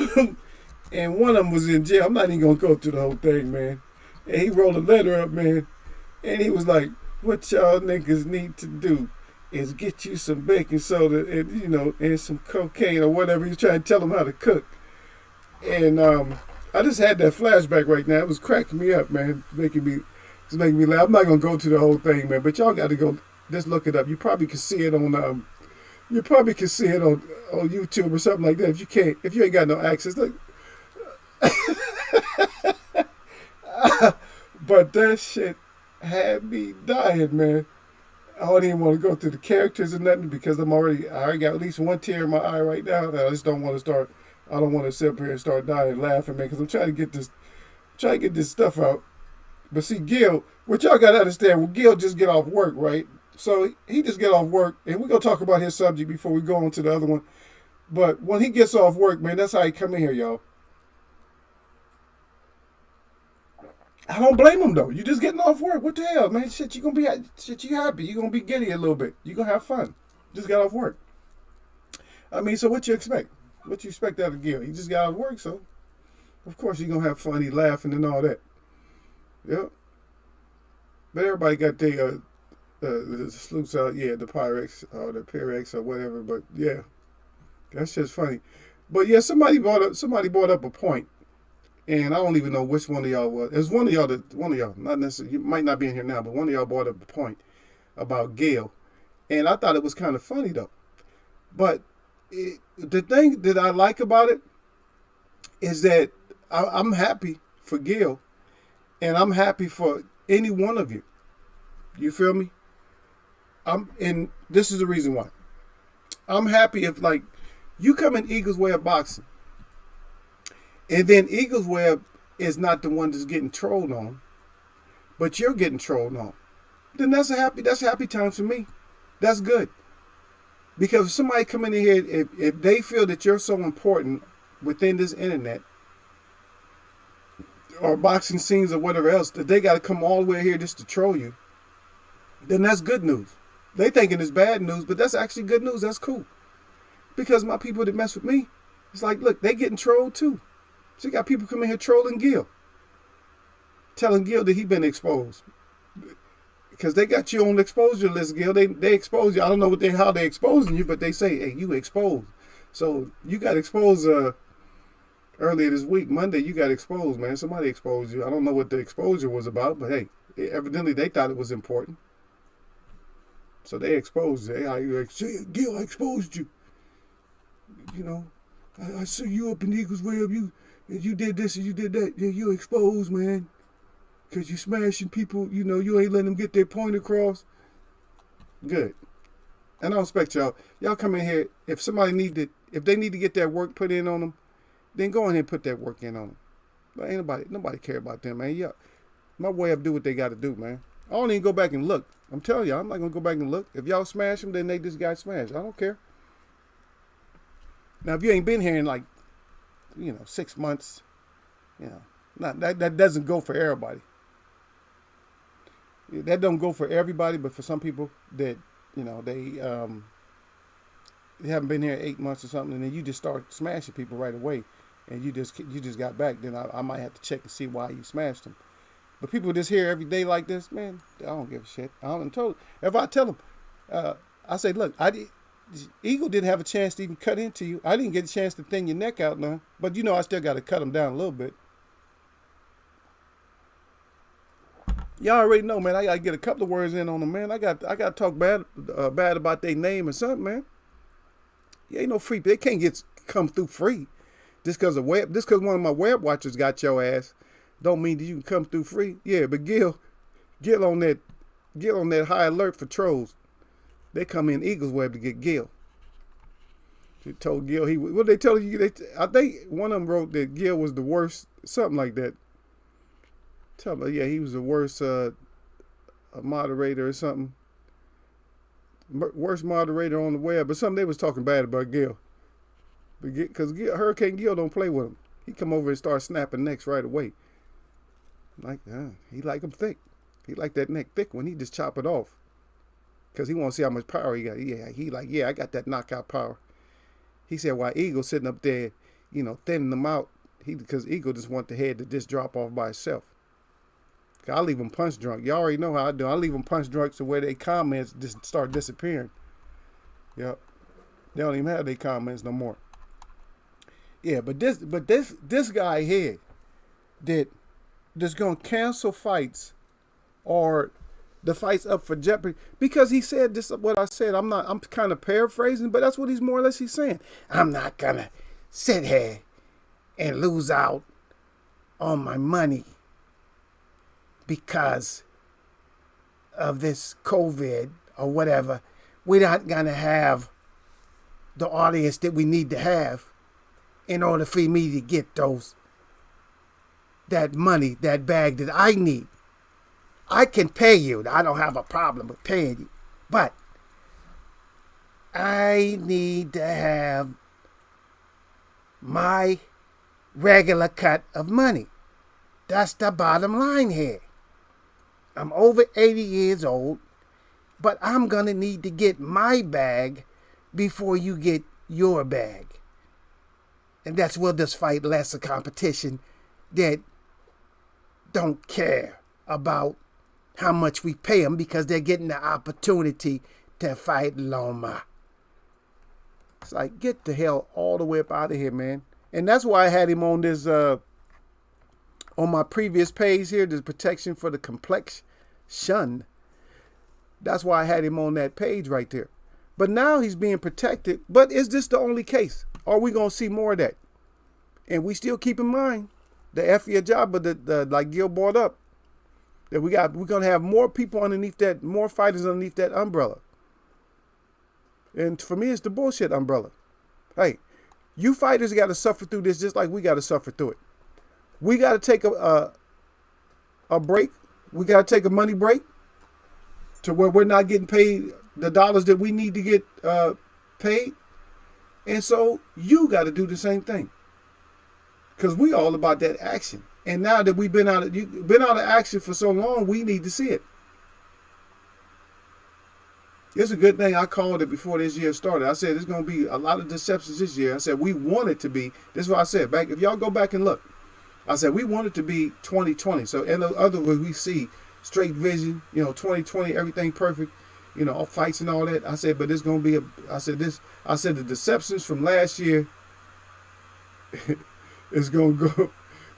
one of them was in jail. I'm not even gonna go through the whole thing, man. And he rolled a letter up, man, and he was like, "What y'all niggas need to do is get you some baking soda and and some cocaine or whatever." He's trying to tell them how to cook. And I just had that flashback right now. It was cracking me up, man. It's making me laugh. I'm not gonna go to the whole thing, man, but y'all got to go just look it up. You probably can see it on YouTube or something like that. If you ain't got no access, like, but that shit had me dying, man. I don't even want to go through the characters or nothing because I already got at least one tear in my eye right now. And I just don't want to start. I don't want to sit up here and start dying laughing, man, because I'm trying to get this stuff out. But see, Gil, what y'all got to understand, well, Gil just get off work, right? So he just get off work, and we're going to talk about his subject before we go on to the other one. But when he gets off work, man, that's how he come in here, y'all. I don't blame him, though. You just getting off work. What the hell, man? Shit, you happy. You going to be giddy a little bit. You going to have fun. Just got off work. I mean, so what you expect? What you expect out of Gil? He just got off work, so of course he going to have fun. He laughing and all that. Yep. But everybody got the sleuths out. Yeah, the Pyrex or the Pyrex or whatever. But yeah, that's just funny. But yeah, somebody brought up a point. And I don't even know which one of y'all was. It was one of y'all, not necessarily, you might not be in here now, but one of y'all brought up the point about Gil. And I thought it was kind of funny, though. But the thing that I like about it is that I'm happy for Gil. And I'm happy for any one of you. You feel me? And this is the reason why. I'm happy if, like, you come in Eagles Way of Boxing. And then Eagles Web is not the one that's getting trolled on, but you're getting trolled on. Then that's happy times for me. That's good. Because if somebody come in here, if they feel that you're so important within this internet or boxing scenes or whatever else, that they got to come all the way here just to troll you, then that's good news. They thinking it's bad news, but that's actually good news. That's cool. Because my people that mess with me, it's like, look, they getting trolled too. So you got people coming here trolling Gil. Telling Gil that he been exposed. Because they got you on the exposure list, Gil. They expose you. I don't know how they exposing you, but they say, hey, you exposed. So you got exposed earlier this week. Monday, you got exposed, man. Somebody exposed you. I don't know what the exposure was about, but hey, evidently they thought it was important. So they exposed it. They like, "See, Gil, I exposed you. You know, I see you up in Eagles Web. You did this and you did that. Yeah, you exposed, man. Because you smashing people. You know, you ain't letting them get their point across. Good. And I don't expect y'all. Y'all come in here. If they need to get that work put in on them, then go in here and put that work in on them. But ain't nobody care about them, man. Yeah, my Web do what they got to do, man. I don't even go back and look. I'm telling y'all, I'm not gonna go back and look. If y'all smash them, then they just got smashed. I don't care. Now, if you ain't been here in like, 6 months, not that doesn't go for everybody. That don't go for everybody, but for some people that they haven't been here 8 months or something, and then you just start smashing people right away, and you just got back, then I might have to check and see why you smashed them. But people just here every day like this, man, I don't give a shit. If I tell them, I say, look, Eagle didn't have a chance to even cut into you. I didn't get a chance to thin your neck out now, but I still got to cut him down a little bit. Y'all already know, man. I gotta get a couple of words in on them, man. I got to talk bad about their name or something, man. You ain't no free. They can't come through free. Just because one of my web watchers got your ass, don't mean that you can come through free. Yeah, but Gil on that high alert for trolls. They come in Eagles Web to get Gil. They told Gil what they tell you? I think one of them wrote that Gil was the worst, something like that. Tell me, yeah, he was the worst moderator or something. Worst moderator on the web, but something they was talking bad about Gil. Because Hurricane Gil don't play with him. He come over and start snapping necks right away. He like him thick. He like that neck thick when he just chop it off. Because he want to see how much power he got. Yeah, I got that knockout power. He said, while Eagle sitting up there, thinning them out, because Eagle just want the head to just drop off by itself. I leave them punch drunk. Y'all already know how I do. I leave them punch drunk to where their comments just start disappearing. Yep. They don't even have their comments no more. Yeah, but this guy here that's gonna cancel fights or the fight's up for jeopardy because he said this. What I said, I'm kind of paraphrasing, but that's what he's more or less saying. I'm not gonna sit here and lose out on my money because of this COVID or whatever. We're not gonna have the audience that we need to have in order for me to get that money, that bag that I need. I can pay you. I don't have a problem with paying you. But I need to have my regular cut of money. That's the bottom line here. I'm over 80 years old, but I'm going to need to get my bag before you get your bag. And that's where this fight lesser competition that don't care about how much we pay them because they're getting the opportunity to fight Loma. It's like, get the hell all the way up out of here, man. And that's why I had him on this, on my previous page here, this protection for the complexion. That's why I had him on that page right there. But now he's being protected. But is this the only case? Are we going to see more of that? And we still keep in mind the F your job, but the like Gil brought up, that we're going to have more people underneath that, more fighters underneath that umbrella. And for me, it's the bullshit umbrella. Hey, you fighters got to suffer through this just like we got to suffer through it. We got to take a break. We got to take a money break to where we're not getting paid the dollars that we need to get paid. And so you got to do the same thing. Because we all about that action. And now that we've been out of action for so long, we need to see it. It's a good thing I called it before this year started. I said there's going to be a lot of deceptions this year. I said we want it to be. This is what I said. Back, if y'all go back and look, I said we want it to be 2020. So in other words, we see straight vision, 2020, everything perfect, all fights and all that. I said, but it's going to be I said the deceptions from last year is going to go.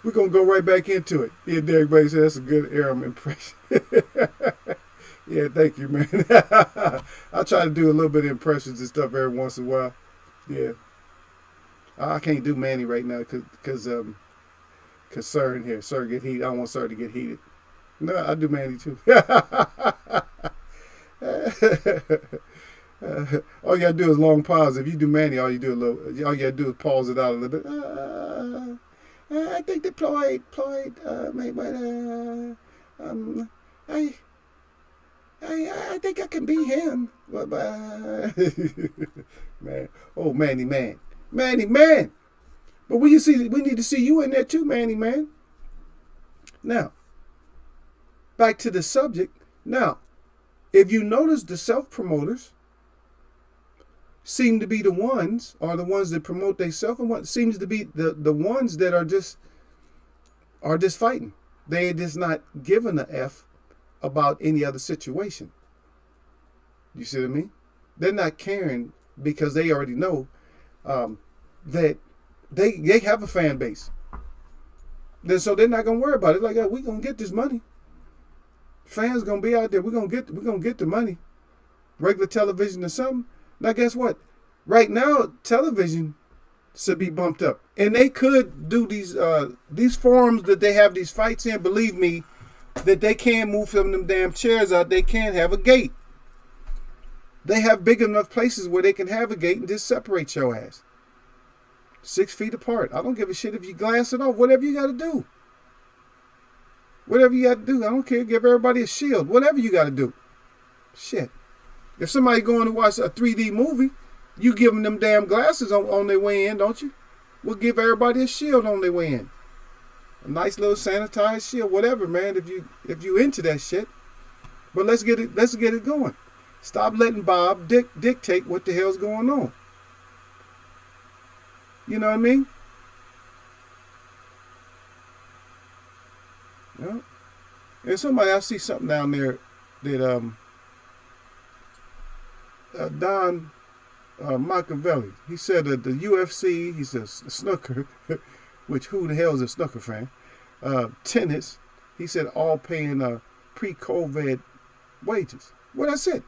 We're going to go right back into it. Yeah, Derek Bates said that's a good Aram impression. Yeah, thank you, man. I try to do a little bit of impressions and stuff every once in a while. Yeah, I can't do Manny right now because Sir in here. Sir get heated. I don't want Sir to get heated. No, I do Manny too. All you gotta do is long pause. If you do Manny, all you gotta do is pause it out a little bit. I think that Floyd, um, I, I think I can be him. Man, oh Manny man. But we need to see you in there too, Manny man. Now, back to the subject. Now, if you notice, the self-promoters seem to be the ones that promote themselves, and what seems to be the ones that are just fighting. They are just not giving a F about any other situation. You see what I mean? They're not caring because they already know that they have a fan base. Then so they're not gonna worry about it. Like, we gonna get this money. Fans gonna be out there. We're gonna get the money. Regular television or something. Now guess what? Right now, television should be bumped up, and they could do these forums that they have these fights in. Believe me, that they can't move some of them damn chairs out. They can't have a gate. They have big enough places where they can have a gate and just separate your ass. 6 feet apart. I don't give a shit if you glass it off. Whatever you got to do. Whatever you got to do. I don't care. Give everybody a shield. Whatever you got to do. Shit. If somebody going to watch a 3D movie, you give them damn glasses on their way in, don't you? We'll give everybody a shield on their way in. A nice little sanitized shield, whatever, man. If you into that shit. But let's get it going. Stop letting Bob dictate what the hell's going on. You know what I mean? Yeah. And I see something down there that Don Machiavelli. He said that the UFC, he says snooker, which who the hell is a snooker fan? Tennis, he said all paying pre-COVID wages. Well, that's it.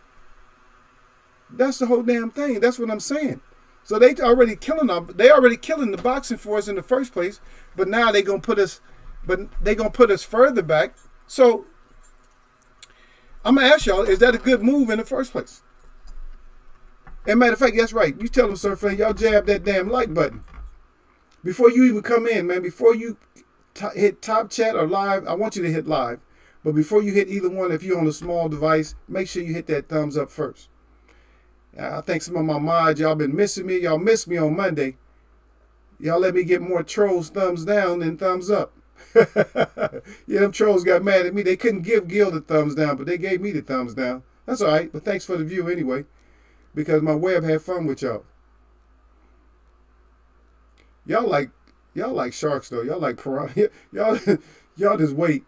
That's the whole damn thing. That's what I'm saying. So they already killing the boxing for us in the first place, but now they're gonna put us further back. So I'm gonna ask y'all, is that a good move in the first place? And matter of fact, that's right. You tell them, sir, friend, y'all jab that damn like button before you even come in, man. Before you hit top chat or live, I want you to hit live. But before you hit either one, if you're on a small device, make sure you hit that thumbs up first. I think some of my mods, y'all been missing me. Y'all missed me on Monday. Y'all let me get more trolls thumbs down than thumbs up. Yeah, them trolls got mad at me. They couldn't give Gil the thumbs down, but they gave me the thumbs down. That's all right, but thanks for the view anyway, because my web had fun with y'all. Y'all like sharks though. Y'all like piranha. Y'all just wait.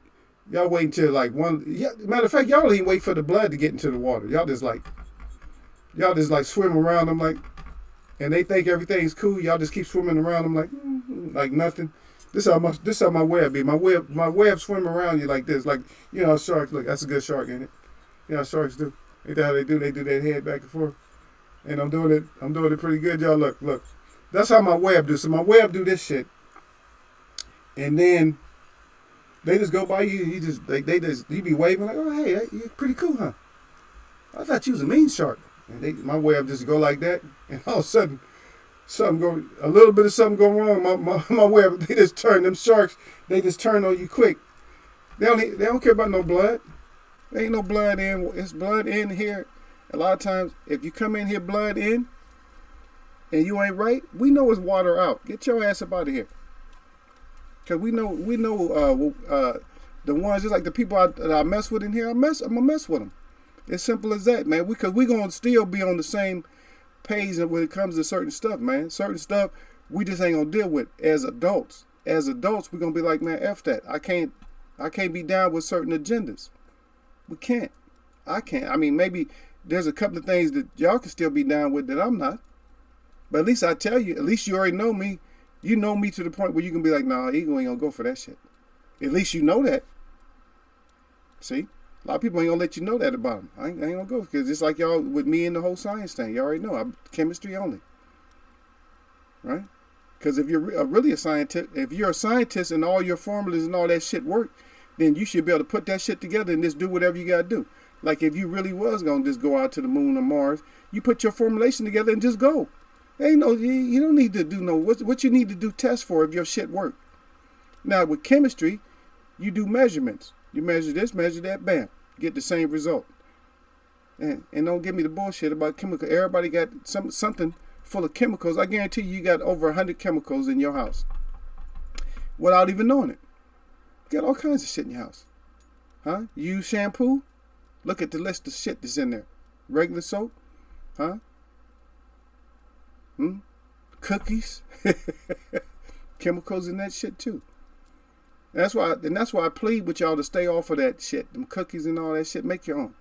Y'all wait until like one. Yeah, matter of fact, y'all don't even wait for the blood to get into the water. Y'all just like swim around them like, and they think everything's cool. Y'all just keep swimming around them like nothing. This how my web be. My web swim around you like this. Like, you know how sharks look. That's a good shark, ain't it? You know how sharks do. Ain't that how they do? They do their head back and forth. And I'm doing it pretty good, y'all. Look. That's how my web do. So my web do this shit. And then they just go by you. You be waving like, oh hey, you're pretty cool, huh? I thought you was a mean shark. And my web just go like that, and all of a sudden, a little bit of something go wrong. My web, they just turn them sharks. They just turn on you quick. They don't care about no blood. There ain't no blood in. It's blood in here. A lot of times, if you come in here blood in, and you ain't right, we know it's water out. Get your ass up out of here. Cause we know the ones just like the people that I mess with in here. I'm gonna mess with them. As simple as that, man. Because we gonna still be on the same page when it comes to certain stuff, man. Certain stuff we just ain't gonna deal with as adults. As adults, we're gonna be like, man, F that. I can't be down with certain agendas. We can't. I can't. I mean, maybe there's a couple of things that y'all can still be down with that I'm not. But at least I tell you, at least you already know me. You know me to the point where you can be like, nah, Eagle ain't gonna go for that shit. At least you know that. See? A lot of people ain't gonna let you know that about them. I ain't gonna go because it's like y'all with me and the whole science thing. You already know I'm chemistry only, right? Because if you're really a scientist, if you're a scientist and all your formulas and all that shit work, then you should be able to put that shit together and just do whatever you gotta do. Like if you really was gonna just go out to the moon or Mars, you put your formulation together and just go. Ain't no, you don't need to do no, what you need to do tests for if your shit work. Now with chemistry, you do measurements. You measure this, measure that, bam, get the same result. And don't give me the bullshit about chemical. Everybody got something full of chemicals. I guarantee you got over 100 chemicals in your house without even knowing it. You got all kinds of shit in your house. Huh? You use shampoo? Look at the list of shit that's in there. Regular soap? Huh? Cookies? Chemicals in that shit too. That's why I plead with y'all to stay off of that shit. Them cookies and all that shit. Make your own.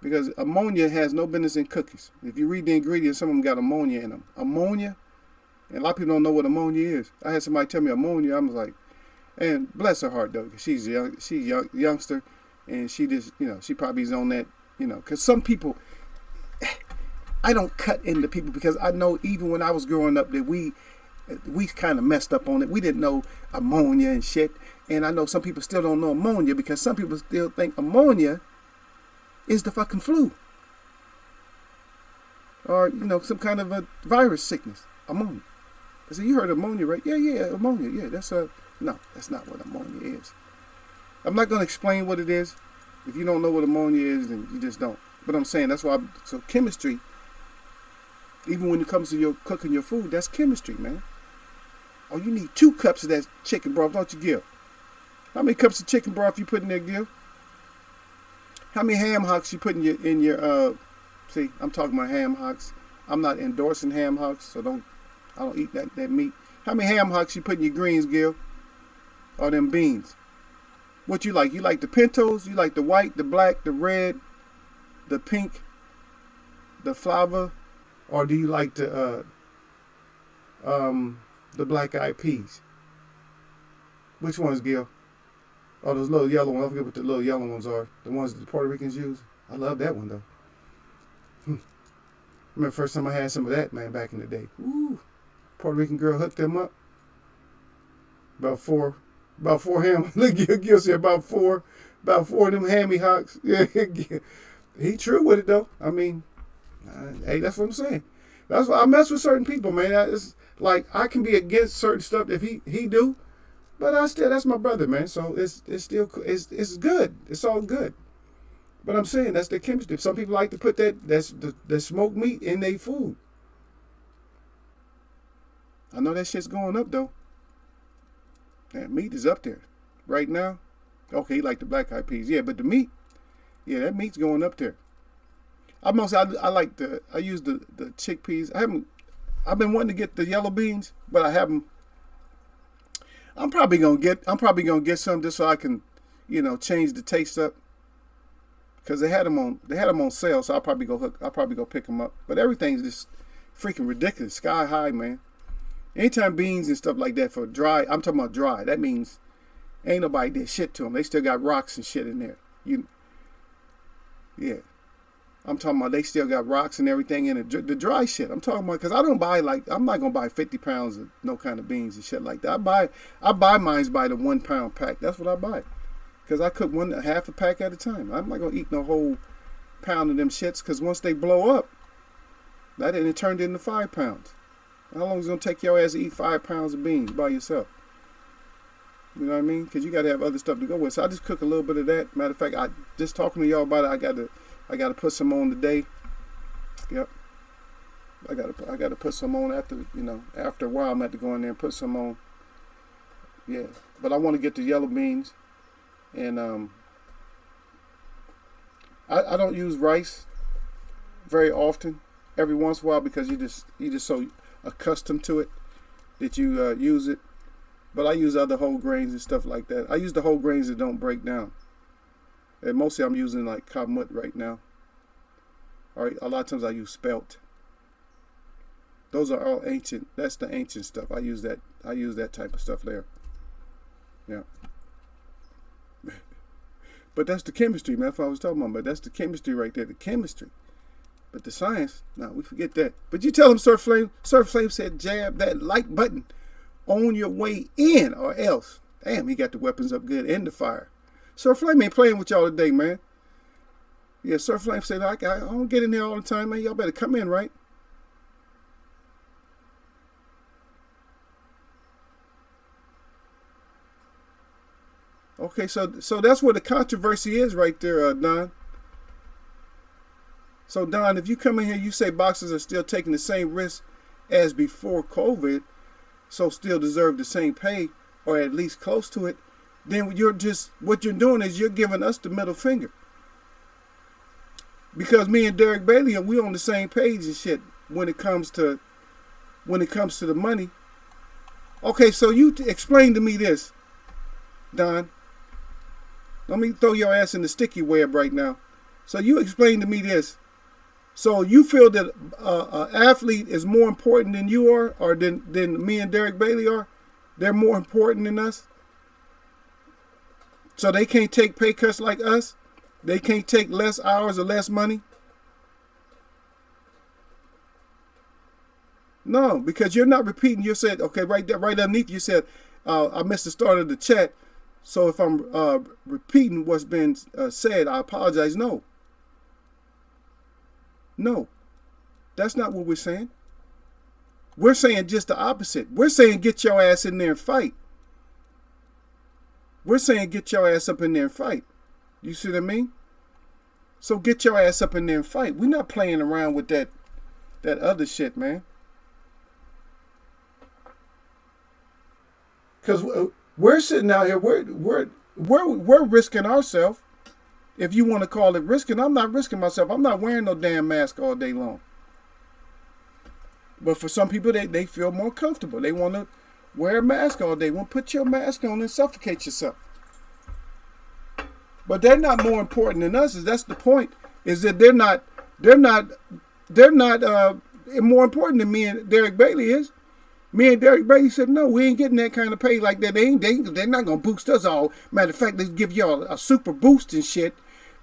Because ammonia has no business in cookies. If you read the ingredients, some of them got ammonia in them. Ammonia? And a lot of people don't know what ammonia is. I had somebody tell me ammonia. I was like, and bless her heart though, because she's youngster, and she just, she probably is on that, because some people, I don't cut into people because I know even when I was growing up that we kind of messed up on it. We didn't know ammonia and shit. And I know some people still don't know ammonia because some people still think ammonia is the fucking flu. Or, some kind of a virus sickness. Ammonia. I said, you heard ammonia, right? Yeah, ammonia. Yeah, no, that's not what ammonia is. I'm not going to explain what it is. If you don't know what ammonia is, then you just don't. But I'm saying so chemistry, even when it comes to your cooking your food, that's chemistry, man. Oh, you need 2 cups of that chicken broth, don't you, Gil? How many cups of chicken broth you put in there, Gil? How many ham hocks you put in your see, I'm talking about ham hocks. I'm not endorsing ham hocks, so I don't eat that meat. How many ham hocks you put in your greens, Gil? Or them beans? What you like? You like the pintos? You like the white, the black, the red, the pink, the flava? Or do you like the black eyed peas? Which ones, Gil? Oh, those little yellow ones. I forget what the little yellow ones are. The ones that the Puerto Ricans use. I love that one, though. I remember the first time I had some of that, man, back in the day. Ooh. Puerto Rican girl hooked them up. About four ham. Look, Gil said about four of them hammy hocks. Yeah, he true with it, though. I mean, hey, that's what I'm saying. That's why I mess with certain people, man. It's like I can be against certain stuff if he do. But that's my brother, man. So it's still it's good. It's all good. But I'm saying that's the chemistry. Some people like to put that smoked meat in their food. I know that shit's going up though. That meat is up there right now. Okay, you like the black eyed peas, yeah, but the meat, yeah, that meat's going up there. I use the chickpeas. I've been wanting to get the yellow beans, but I haven't. I'm probably gonna get some just so I can, change the taste up. Cause they had them on sale, so I'll probably go pick them up. But everything's just freaking ridiculous, sky high, man. Anytime beans and stuff like that for dry, I'm talking about dry. That means ain't nobody did shit to them. They still got rocks and shit in there. Yeah. I'm talking about they still got rocks and everything in it. The dry shit. I'm talking about because I don't buy I'm not gonna buy 50 pounds of no kind of beans and shit like that. I buy mines by the 1 pound pack. That's what I buy. Because I cook half a pack at a time. I'm not gonna eat no whole pound of them shits because once they blow up, that it turned into 5 pounds. How long is it gonna take your ass to eat 5 pounds of beans by yourself? You know what I mean? Because you gotta have other stuff to go with. So I just cook a little bit of that. Matter of fact, I just talking to y'all about it. I gotta put some on today. Yep. I gotta put some on after a while. I'm gonna have to go in there and put some on. Yeah. But I want to get the yellow beans, and I don't use rice very often. Every once in a while because you just so accustomed to it that you use it. But I use other whole grains and stuff like that. I use the whole grains that don't break down. And mostly I'm using like kamut right now. All right, a lot of times I use spelt. Those are all ancient. That's the ancient stuff. I use that type of stuff there. Yeah. But that's the chemistry, man. That's what I was talking about. But that's the chemistry right there, the chemistry. But the science, no, we forget that. But you tell him, Surf Flame said, jab that like button on your way in, or else. Damn, he got the weapons up good and the fire. Surf Flame ain't playing with y'all today, man. Yeah, Surf Flame said, I don't get in there all the time, man. Y'all better come in, right? Okay, so that's where the controversy is right there, Don. So, Don, if you come in here, you say boxers are still taking the same risk as before COVID, so still deserve the same pay, or at least close to it, then what you're doing is you're giving us the middle finger. Because me and Derek Bailey, we on the same page and shit when it comes to the money. Okay, so you explain to me this, Don. Let me throw your ass in the sticky web right now. So you explain to me this. So you feel that an athlete is more important than you are, or than me and Derek Bailey are? They're more important than us? So they can't take pay cuts like us? They can't take less hours or less money? No, because you're not repeating. You said, okay, right there, right underneath you said, I missed the start of the chat. So if I'm repeating what's been said, I apologize. No. No. That's not what we're saying. We're saying just the opposite. We're saying get your ass in there and fight. We're saying get your ass up in there and fight. You see what I mean? So get your ass up in there and fight. We're not playing around with that other shit, man. Because we're sitting out here, we're risking ourselves. If you want to call it risking, I'm not risking myself. I'm not wearing no damn mask all day long. But for some people, they feel more comfortable. They want to wear a mask all day. Well, put your mask on and suffocate yourself. But they're not more important than us. That's the point. Is that they're not more important than me and Derek Bailey is. Me and Derek Bailey said, no, we ain't getting that kind of pay like that. They're not going to boost us all. Matter of fact, let's give y'all a super boost and shit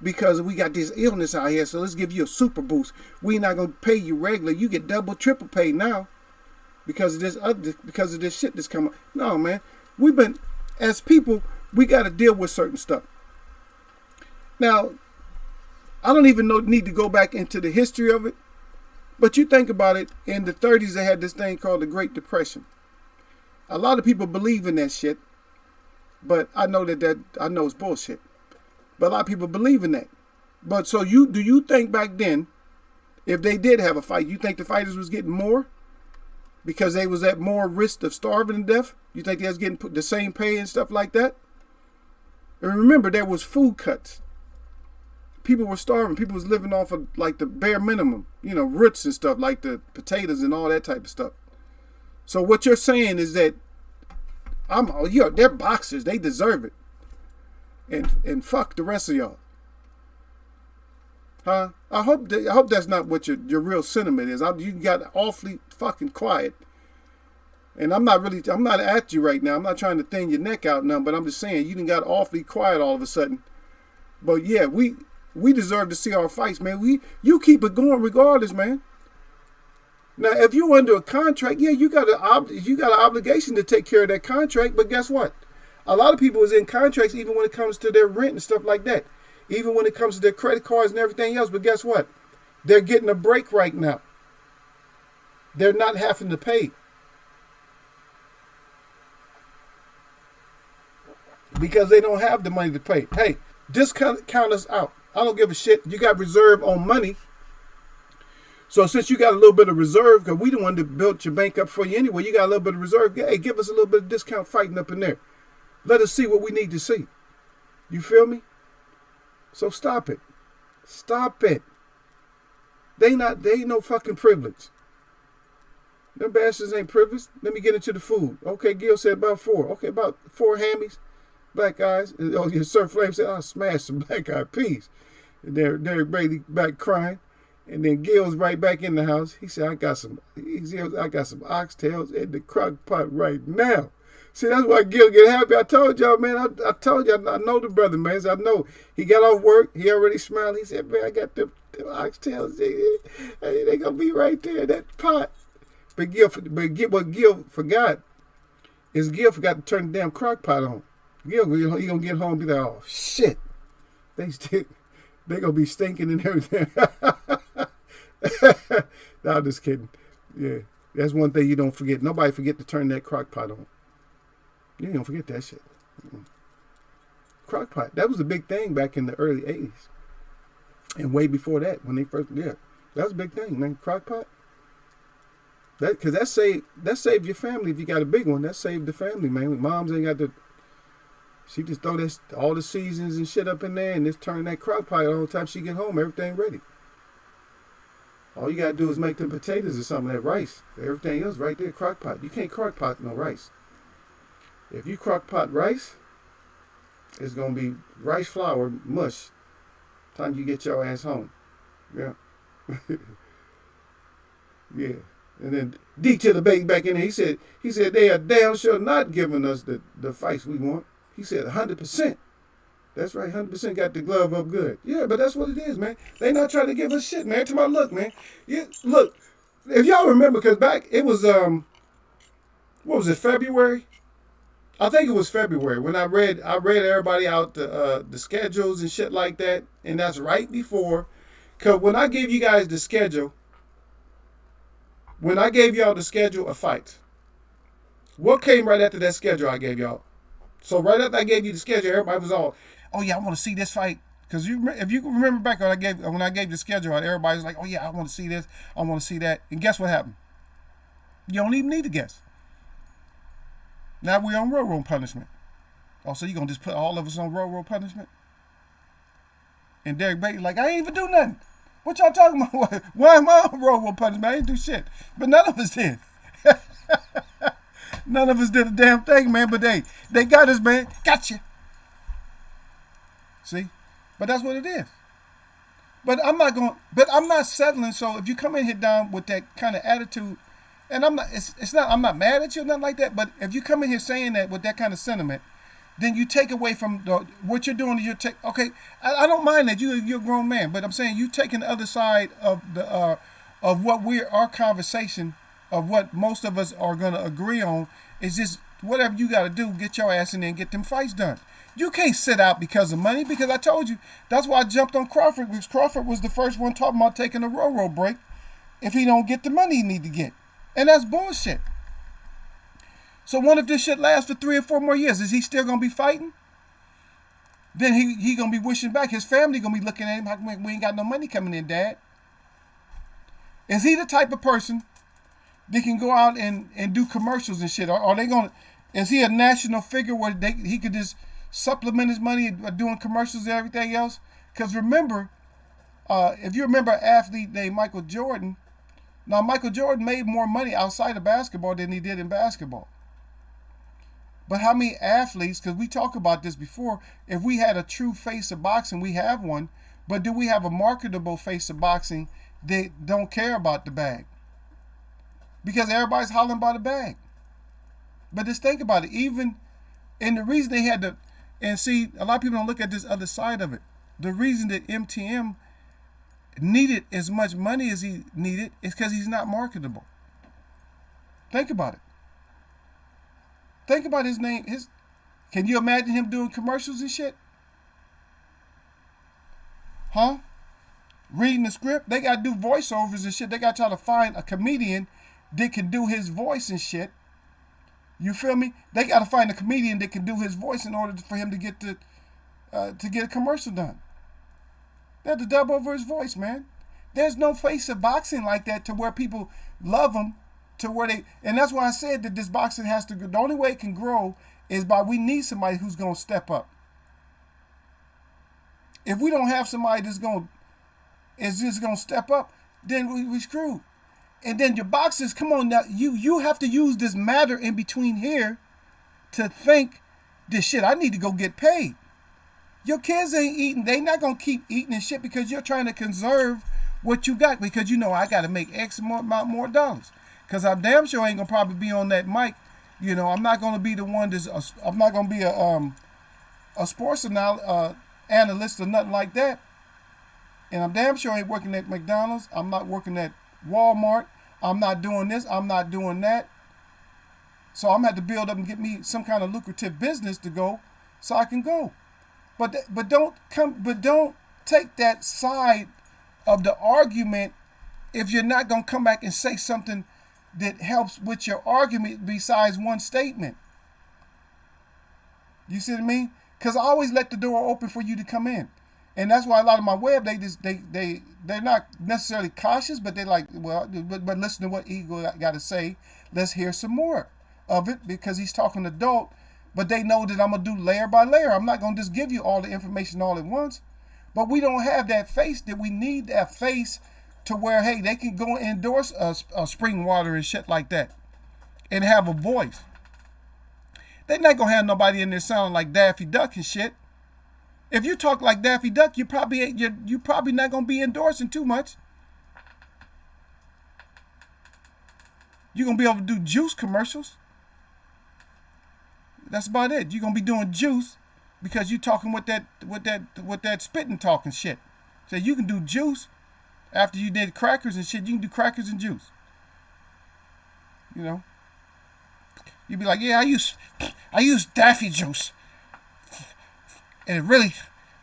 because we got this illness out here. So let's give you a super boost. We not going to pay you regular. You get double, triple pay now because of this shit that's coming. No, man. As people, we got to deal with certain stuff. Now, I don't even need to go back into the history of it. But you think about it, in the 30s, they had this thing called the Great Depression. A lot of people believe in that shit, but I know I know it's bullshit. But a lot of people believe in that. But so do you think back then, if they did have a fight, you think the fighters was getting more? Because they was at more risk of starving to death? You think they was getting the same pay and stuff like that? And remember, there was food cuts. People were starving. People was living off of like the bare minimum, roots and stuff like the potatoes and all that type of stuff. So what you're saying is that they're boxers. They deserve it. And fuck the rest of y'all. Huh? I hope that's not what your real sentiment is. You got awfully fucking quiet. And I'm not at you right now. I'm not trying to thin your neck out now, but I'm just saying you done got awfully quiet all of a sudden. But yeah, we deserve to see our fights, man. You keep it going regardless, man. Now, if you're under a contract, yeah, you got an obligation to take care of that contract. But guess what? A lot of people is in contracts even when it comes to their rent and stuff like that. Even when it comes to their credit cards and everything else. But guess what? They're getting a break right now. They're not having to pay. Because they don't have the money to pay. Hey, just count us out. I don't give a shit. You got reserve on money. So since you got a little bit of reserve, because we the one that built your bank up for you anyway, you got a little bit of reserve. Hey, give us a little bit of discount fighting up in there. Let us see what we need to see. You feel me? So stop it. Stop it. They ain't no fucking privilege. Them bastards ain't privileged. Let me get into the food. Okay, Gil said about 4. Okay, about 4 hammies. Black eyes. Oh, your Surf Flame said, I'll smash some black eyed peas. And Derek Brady back crying. And then Gil's right back in the house. He said, I got some oxtails in the crock pot right now. See, that's why Gil get happy. I told y'all, man. I told y'all, I know the brother, man. So I know. He got off work. He already smiled. He said, man, I got them oxtails. They going to be right there in that pot. But what Gil forgot is Gil forgot to turn the damn crock pot on. Gil, he going to get home and be like, oh, shit. They going to be stinking and everything. No, I'm just kidding. Yeah. That's one thing you don't forget. Nobody forget to turn that crock pot on. You don't forget that shit. Crock pot. That was a big thing back in the early 80s. And way before that, when they first, that was a big thing, man. Crock pot. Because that saved your family if you got a big one. That saved the family, man. Moms ain't got to, she just throw all the seasons and shit up in there and just turn that crock pot all the time she get home, everything ready. All you got to do is make them potatoes or something, that rice. Everything else right there, crock pot. You can't crock pot no rice. If you crock pot rice, it's going to be rice flour mush time you get your ass home. Yeah. Yeah. And then D to the bank back in there, he said they are damn sure not giving us the fights we want. He said 100%. That's right, 100% got the glove up good. Yeah, but that's what it is, man. They not trying to give us shit, man. To my look, man. Yeah, look, if y'all remember, because back, it was, what was it, February? I think it was February when I read everybody out the schedules and shit like that. And that's right before, because when I gave you guys the schedule, when I gave y'all the schedule of fights, what came right after that schedule I gave y'all? So right after I gave you the schedule, everybody was all, oh yeah, I want to see this fight. Because if you remember back when I gave the schedule out, everybody was like, oh yeah, I want to see this, I want to see that. And guess what happened? You don't even need to guess. Now we're on railroad punishment. Oh, so you gonna just put all of us on railroad punishment? And Derek Bailey like, I ain't even do nothing. What y'all talking about? Why am I on railroad punishment? I ain't do shit. But none of us did. None of us did a damn thing, man. But they got us, man. Gotcha. See? But that's what it is. But I'm not settling. So if you come in here down with that kind of attitude, and I'm not mad at you or nothing like that, but if you come in here saying that with that kind of sentiment, then you take away from what you're doing. Okay, I don't mind that you're a grown man, but I'm saying you taking the other side of our conversation of what most of us are gonna agree on is just whatever you got to do, get your ass in there and get them fights done. You can't sit out because of money, because I told you that's why I jumped on Crawford, because Crawford was the first one talking about taking a railroad break if he don't get the money he need to get. And that's bullshit. So what if this shit lasts for 3 or 4 more years? Is he still going to be fighting? Then he going to be wishing back. His family going to be looking at him like, we ain't got no money coming in, Dad. Is he the type of person that can go out and do commercials and shit? Are they going to, is he a national figure where he could just supplement his money doing commercials and everything else? Because remember, if you remember an athlete named Michael Jordan, now Michael Jordan made more money outside of basketball than he did in basketball. But how many athletes, because we talked about this before, if we had a true face of boxing, we have one, but do we have a marketable face of boxing that don't care about the bag? Because everybody's hollering about the bag. But just think about it. And the reason they had to, and see, a lot of people don't look at this other side of it. The reason that MTM needed as much money as he needed is because he's not marketable. Think about it. Think about his name. Can you imagine him doing commercials and shit? Huh? Reading the script. They got to do voiceovers and shit. They got to try to find a comedian that can do his voice and shit. You feel me? They got to find a comedian that can do his voice in order for him to get a commercial done. They have to dub over his voice, man. There's no face of boxing like that to where people love him, to where and that's why I said that this boxing has to go. The only way it can grow is by we need somebody who's going to step up. If we don't have somebody that's just going to step up, then we screwed. And then your boxers, come on now, you have to use this matter in between here to think this shit, I need to go get paid. Your kids ain't eating. They not going to keep eating and shit because you're trying to conserve what you got, because you know I got to make X amount more dollars. Because I damn sure ain't going to probably be on that mic You know, I'm not going to be the one that's, I'm not going to be a sports analyst or nothing like that. And I'm damn sure I ain't working at McDonald's. I'm not working at Walmart. I'm not doing this. I'm not doing that. So I'm going to have to build up and get me some kind of lucrative business to go so I can go. But don't take that side of the argument if you're not going to come back and say something that helps with your argument besides one statement. You see what I mean? Because I always let the door open for you to come in. And that's why a lot of my web, they're not necessarily cautious, but they're like, well, but listen to what Eagle got to say. Let's hear some more of it, because he's talking adult. But they know that I'm going to do layer by layer. I'm not going to just give you all the information all at once. But we don't have that face that we need, that face to where, hey, they can go and endorse spring water and shit like that and have a voice. They're not going to have nobody in there sounding like Daffy Duck and shit. If you talk like Daffy Duck, you probably not going to be endorsing too much. You're going to be able to do juice commercials. That's about it. You're going to be doing juice because you're talking with that spitting talking shit. So you can do juice after you did crackers and shit. You can do crackers and juice. You know? You'd be like, yeah, I use Daffy juice. And it really,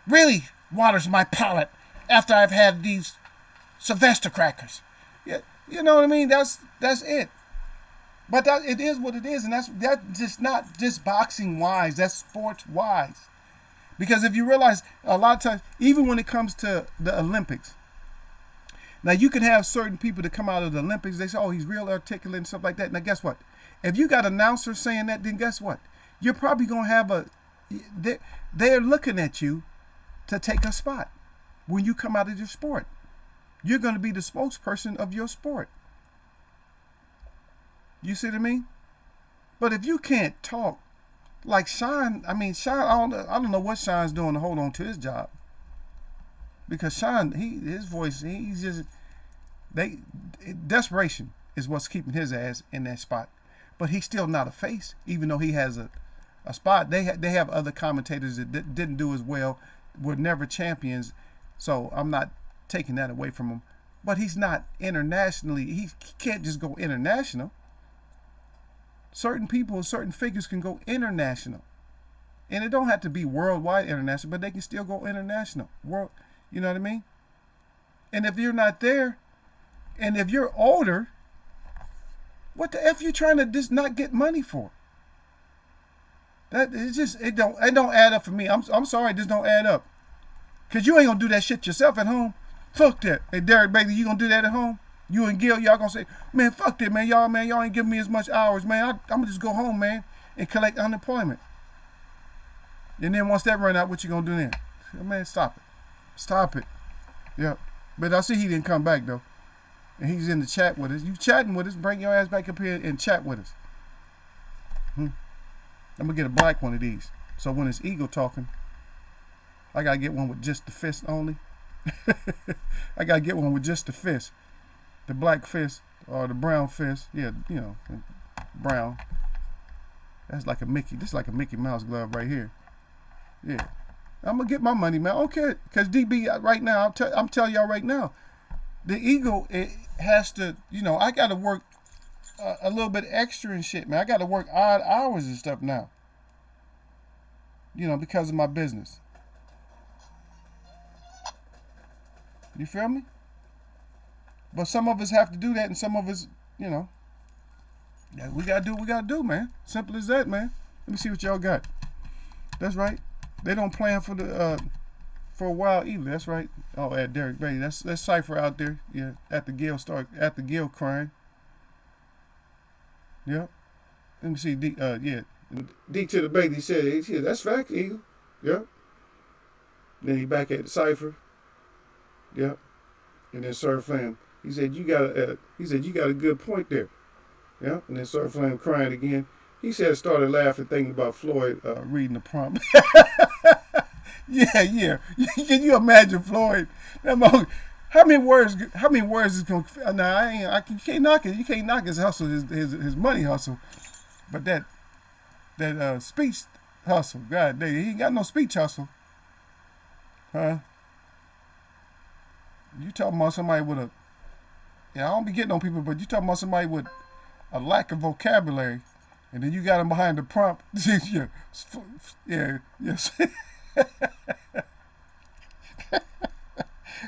really waters my palate after I've had these Sylvester crackers. Yeah, you know what I mean? That's it. But it is what it is, and that's just not just boxing wise. That's sports wise. Because if you realize, a lot of times, even when it comes to the Olympics, now you can have certain people that come out of the Olympics. They say, "Oh, he's real articulate and stuff like that." Now, guess what? If you got announcers saying that, then guess what? You're probably gonna have they're looking at you to take a spot when you come out of your sport. You're going to be the spokesperson of your sport. You see what I mean? But if you can't talk like Sean, I don't know what Sean's doing to hold on to his job. Because Sean, his voice, he's just, desperation is what's keeping his ass in that spot. But he's still not a face, even though he has a spot. They have other commentators that didn't do as well, were never champions, so I'm not taking that away from him. But he's not internationally, he can't just go international. Certain people, certain figures can go international. And it don't have to be worldwide international, but they can still go international. You know what I mean? And if you're not there, and if you're older, what the F you trying to just not get money for? That it's just it don't add up for me. I'm sorry, it just don't add up. Cause you ain't gonna do that shit yourself at home. Fuck that. Hey Derek Bailey, you gonna do that at home? You and Gil, y'all gonna say, man, fuck that, man. Y'all ain't giving me as much hours, man. I'm gonna just go home, man, and collect unemployment. And then once that run out, what you gonna do then? Man, stop it. Stop it. Yep. But I see he didn't come back though. And he's in the chat with us. You chatting with us, bring your ass back up here and chat with us. I'm gonna get a black one of these. So when it's Eagle talking, I gotta get one with just the fist only. I gotta get one with just the fist. The black fist or the brown fist. Yeah, you know, brown. That's like a Mickey. This is like a Mickey Mouse glove right here. Yeah. I'm gonna get my money, man. I don't care. Cause DB right now, I'm telling y'all right now, the Eagle, it has to, you know, I gotta work a little bit extra and shit, man. I got to work odd hours and stuff now. You know, because of my business. You feel me? But some of us have to do that, and some of us, you know, yeah, we got to do what we got to do, man. Simple as that, man. Let me see what y'all got. That's right. They don't plan for a while either. That's right. Oh, at Derek Bailey. That's Cypher out there. Yeah, at the Gill crying. Yep. Let me see. D to the Bailey said, that's fact, Eagle. Yep. Then he back at the Cypher. Yep. And then Sir Flame. He said you got a good point there. Yep. And then Sir Flame crying again. He said started laughing, thinking about Floyd reading the prompt. Yeah. Can you imagine Floyd? How many words is going to... Nah, you can't knock it. You can't knock his hustle, his money hustle. But that speech hustle, God dang, he ain't got no speech hustle, huh? You talking about somebody with a, yeah, I don't be getting on people, but you talking about somebody with a lack of vocabulary, and then you got him behind the prompt. Yeah, yes.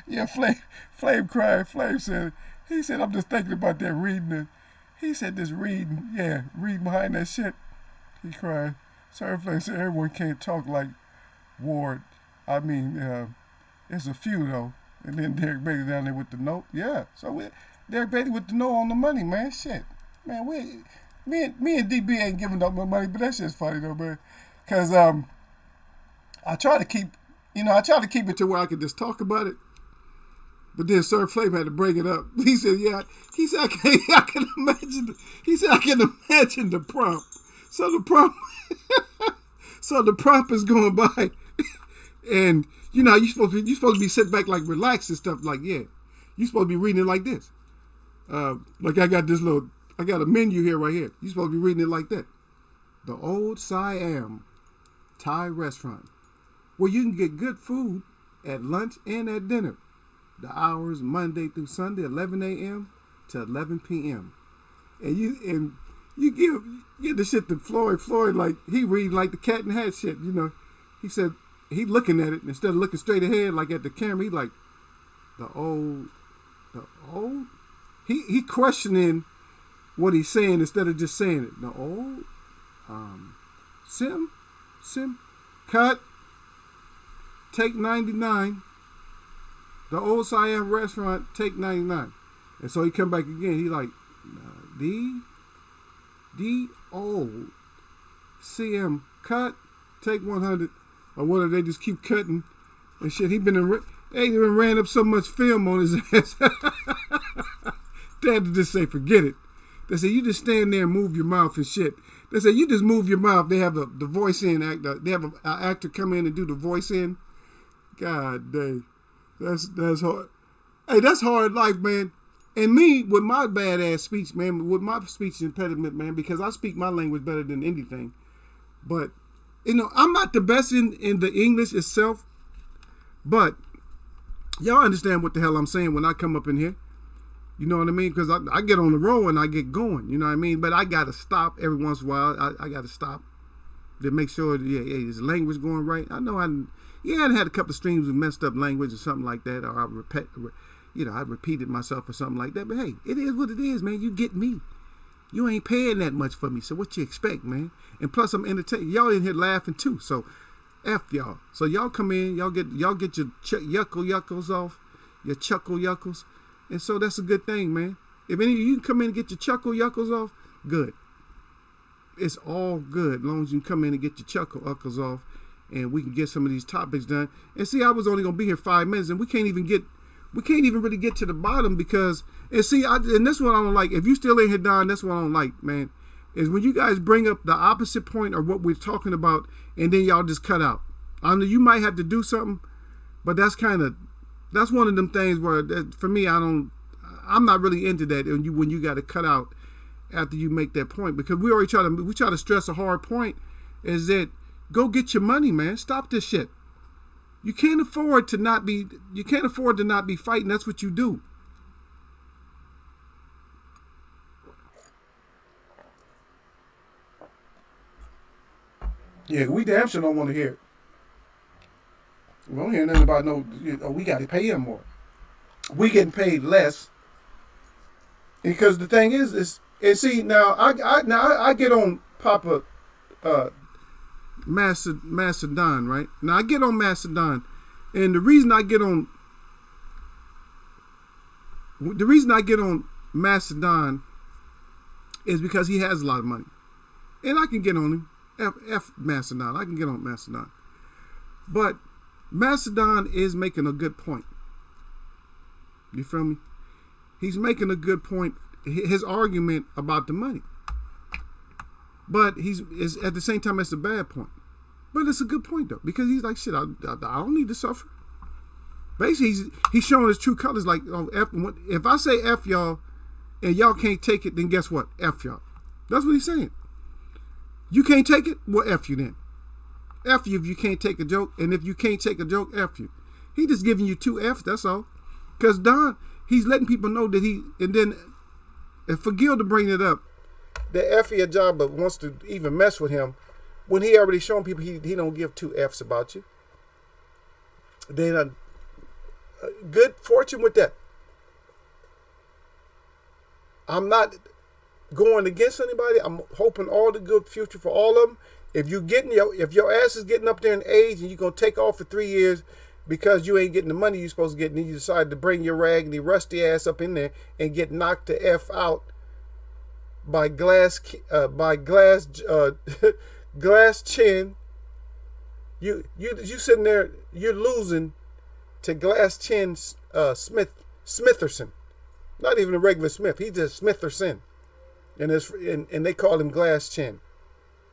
Yeah, Flame cried. Flame said, he said, I'm just thinking about that reading. He said this reading, yeah, reading behind that shit. He cried. Sorry, Flame said everyone can't talk like Ward. I mean, it's a few though. And then Derek Beatty down there with the note. Yeah, so Derek Beatty with the note on the money, man. Shit, man, me and DB ain't giving up no money, but that shit's funny though, man. Cause I try to keep it to where I can just talk about it. But then Sir Flame had to bring it up. He said, "Yeah." He said, "I can imagine." He said, "I can imagine the prompt." So the prompt is going by, and you know, you're supposed to be sit back like relaxed and stuff. Like, yeah, you're supposed to be reading it like this. Like I got a menu here right here. You're supposed to be reading it like that. The Old Siam Thai restaurant, where you can get good food at lunch and at dinner. The hours Monday through Sunday, 11 a.m. to 11 p.m. And you give the shit to Floyd. Floyd, like, he read like the Cat in the Hat shit, you know. He said he looking at it instead of looking straight ahead like at the camera. He like the old. He questioning what he's saying instead of just saying it. The old Sim cut take 99. The Old Siam restaurant take 99. And so he come back again. He like the old CM cut take 100, or whether they just keep cutting and shit. They even ran up so much film on his ass. They had to just say forget it. They say you just stand there and move your mouth and shit. They say you just move your mouth. They have the voice in actor. They have an actor come in and do the voice in. God dang. That's hard. Hey, that's hard life, man. And me, with my badass speech, man, with my speech impediment, man, because I speak my language better than anything. But, you know, I'm not the best in the English itself. But y'all understand what the hell I'm saying when I come up in here. You know what I mean? Because I get on the road and I get going. You know what I mean? But I got to stop every once in a while. I got to stop to make sure that, his language going right. I know I had a couple of streams with messed up language or something like that, or I repeated myself or something like that. But hey, it is what it is, man. You get me. You ain't paying that much for me, so what you expect, man? And plus, I'm entertaining. Y'all in here laughing too, so F y'all. So y'all come in, y'all get your yuckles off, your chuckle yuckles, and so that's a good thing, man. If any of you can come in and get your chuckle yuckles off, good. It's all good, as long as you can come in and get your chuckle yuckles off. And we can get some of these topics done. And see, I was only gonna be here 5 minutes, and we can't even really get to the bottom because. And see, and that's what I don't like. If you still in here, Don, that's what I don't like, man. Is when you guys bring up the opposite point of what we're talking about, and then y'all just cut out. I know you might have to do something, but that's one of them things where for me, I'm not really into that. When you got to cut out after you make that point, because we try to stress a hard point, is that. Go get your money, man. Stop this shit. You can't afford to not be fighting. That's what you do. Yeah, we damn sure don't want to hear it. We don't hear nothing about we got to pay him more. We getting paid less. Because the thing is and see, now I get on Papa Macedon, right? Now I get on Macedon, and the reason I get on Macedon is because he has a lot of money, and I can get on him. F Macedon, I can get on Macedon, but Macedon is making a good point. You feel me? He's making a good point. His argument about the money. But is at the same time, it's a bad point. But it's a good point, though, because he's like, shit, I don't need to suffer. Basically, he's showing his true colors, like, if I say F y'all and y'all can't take it, then guess what? F y'all. That's what he's saying. You can't take it? Well, F you then. F you if you can't take a joke. And if you can't take a joke, F you. He just giving you 2 F's, that's all. Because Don, he's letting people know that and then, and for Gil to bring it up, the F your job but wants to even mess with him, when he already shown people he don't give 2 F's about you. Then good fortune with that. I'm not going against anybody. I'm hoping all the good future for all of them. If your ass is getting up there in age and you're gonna take off for 3 years because you ain't getting the money you're supposed to get, and you decide to bring your raggedy rusty ass up in there and get knocked the F out by glass glass chin. You sitting there, you're losing to Glass Chin Smitherson. Not even a regular Smith. He's just Smitherson. And they call him Glass Chin.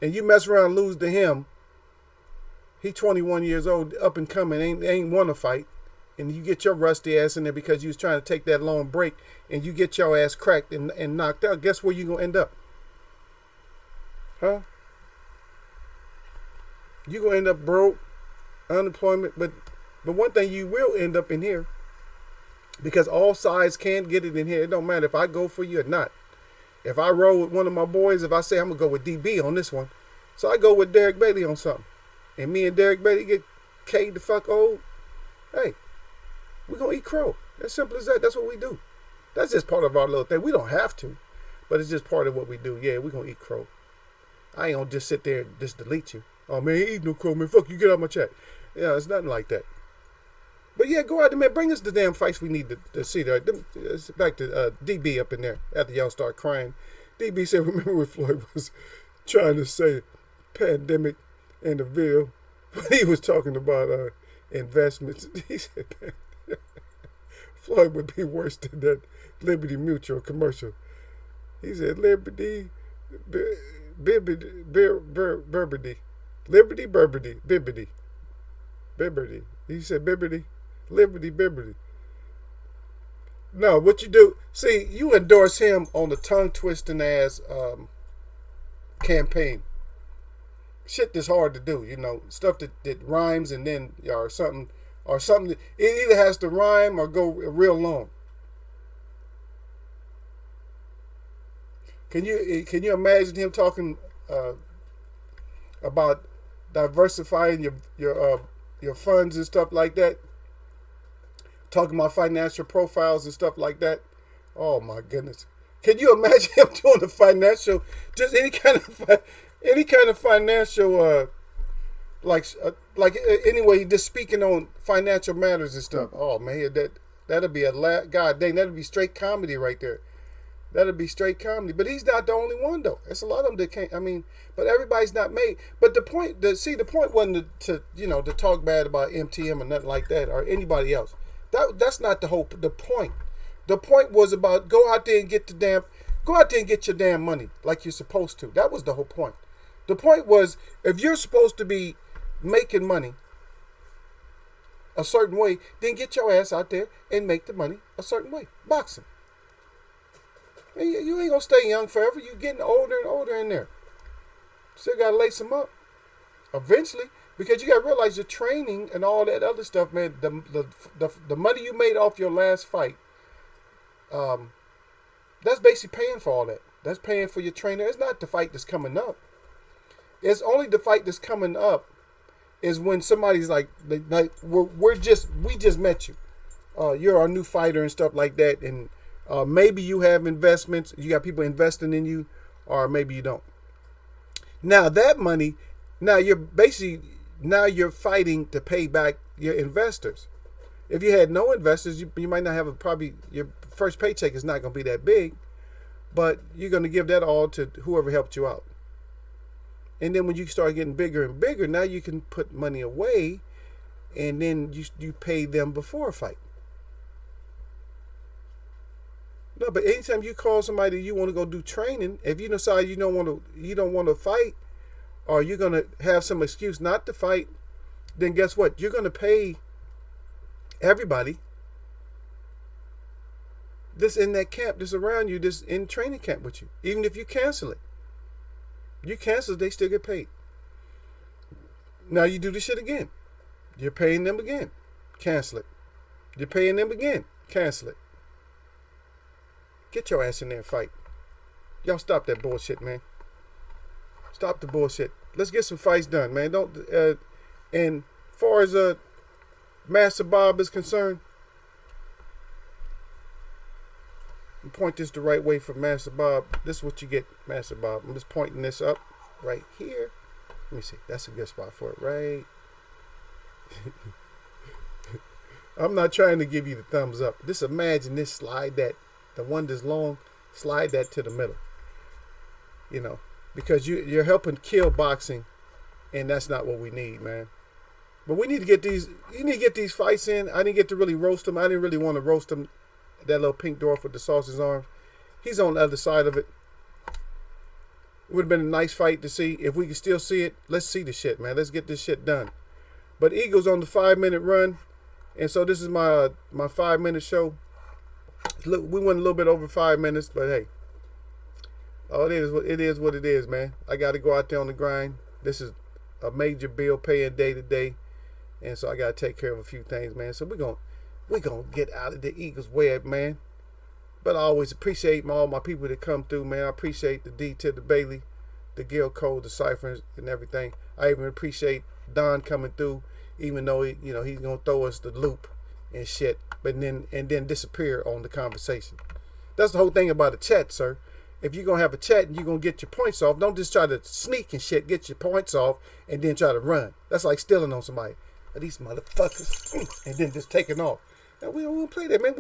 And you mess around and lose to him. He 21 years old, up and coming, ain't won a fight. And you get your rusty ass in there because you was trying to take that long break, and you get your ass cracked and knocked out. Guess where you gonna end up? Huh? You gonna end up broke, unemployment, but one thing you will end up in here, because all sides can't get it in here. It don't matter if I go for you or not. If I roll with one of my boys, if I say I'm gonna go with DB on this one, so I go with Derek Bailey on something, and me and Derek Bailey get K'd the fuck old, hey, we're gonna eat crow. As simple as that. That's what we do. That's just part of our little thing. We don't have to, but it's just part of what we do. Yeah, we're gonna eat crow. I ain't gonna just sit there and just delete you. Oh man, ain't eat no crow, man. Fuck you, get out my chat. Yeah, it's nothing like that. But yeah, go out there, man. Bring us the damn fights we need to see there. Back to DB up in there after y'all start crying. DB said, remember when Floyd was trying to say pandemic in the video, but he was talking about investments. He said Floyd would be worse than that Liberty Mutual commercial. He said Liberty, Bibbidi, Liberty, Bibbidi, Bibbidi. He said Bibbidi. Liberty, Bibbidi. No, what you do, see, you endorse him on the tongue-twisting ass campaign. Shit that's hard to do, stuff that rhymes and then or something it either has to rhyme or go real long. Can you imagine him talking about diversifying your funds and stuff like that? Talking about financial profiles and stuff like that. Oh my goodness! Can you imagine him doing the financial, just any kind of financial, anyway, just speaking on financial matters and stuff. Oh man, that'll be god dang, that'll be straight comedy right there. That'll be straight comedy. But he's not the only one though. There's a lot of them that can't. I mean, but everybody's not made. But the point wasn't to talk bad about MTM or nothing like that or anybody else. That's not the point. The point was about go out there and get your damn money like you're supposed to. That was the whole point. The point was, if you're supposed to be making money a certain way, then get your ass out there and make the money a certain way. Boxing. You ain't gonna stay young forever. You getting older and older in there. Still gotta lace them up eventually. Because you got to realize your training and all that other stuff, man, the money you made off your last fight, that's basically paying for all that. That's paying for your trainer. It's not the fight that's coming up. It's only the fight that's coming up is when somebody's like we just met you. You're our new fighter and stuff like that. And maybe you have investments. You got people investing in you, or maybe you don't. Now that money, now you're fighting to pay back your investors. If you had no investors, you might not have your first paycheck is not going to be that big, but you're going to give that all to whoever helped you out. And then when you start getting bigger and bigger, now you can put money away, and then you pay them before a fight. No, but anytime you call somebody you want to go do training, if you decide you don't want to fight, or you're going to have some excuse not to fight, then guess what? You're going to pay everybody that's in that camp, that's around you, that's in training camp with you, even if you cancel it. You cancel, they still get paid. Now you do this shit again. You're paying them again. Cancel it. You're paying them again. Cancel it. Get your ass in there and fight. Y'all stop that bullshit, man. Stop the bullshit. Let's get some fights done, man. Don't. And far as Master Bob is concerned, point this the right way for Master Bob. This is what you get, Master Bob. I'm just pointing this up right here. Let me see. That's a good spot for it, right? I'm not trying to give you the thumbs up. Just imagine this, slide that, the one that's long, slide that to the middle. You know, because you're helping kill boxing, and that's not what we need, man. But we need to get these, you need to get these fights in. I didn't get to really roast him. I didn't really want to roast him. That little pink dwarf with the sausage arms. He's on the other side of it. It would have been a nice fight to see. If we can still see it, let's see the shit, man. Let's get this shit done. But Eagle's on the 5-minute run. And so this is my 5-minute show. Look, we went a little bit over 5 minutes, but hey. Oh, it is what it is, man. I got to go out there on the grind. This is a major bill paying day to day. And so I got to take care of a few things, man. So we're going to get out of the Eagles web, man. But I always appreciate all my people that come through, man. I appreciate the D to the Bailey, the Gil Cole, the Cyphers, and everything. I even appreciate Don coming through, even though he's going to throw us the loop and shit, but then disappear on the conversation. That's the whole thing about a chat, sir. If you're going to have a chat and you're going to get your points off, don't just try to sneak and shit, get your points off, and then try to run. That's like stealing on somebody. These motherfuckers, and then just taking off. Now, we don't want to play that, man.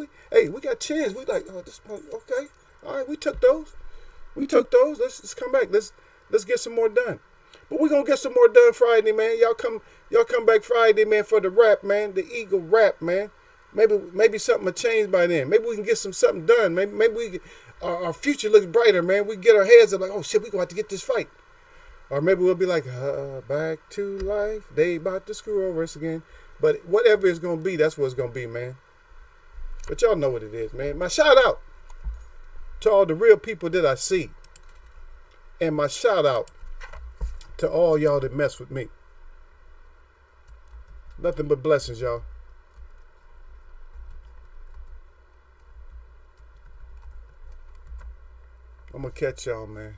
We got chins. We like, oh, this okay. All right, we took those. Let's come back. Let's get some more done. But we're gonna get some more done Friday, man. Y'all come back Friday, man, for the rap, man. The Eagle rap, man. Maybe something will change by then. Maybe we can get something done. Maybe we can, our future looks brighter, man. We get our heads up like, oh shit, we gonna have to get this fight. Or maybe we'll be like, back to life. They about to screw over us again. But whatever it's going to be, that's what it's going to be, man. But y'all know what it is, man. My shout out to all the real people that I see. And my shout out to all y'all that mess with me. Nothing but blessings, y'all. I'm going to catch y'all, man.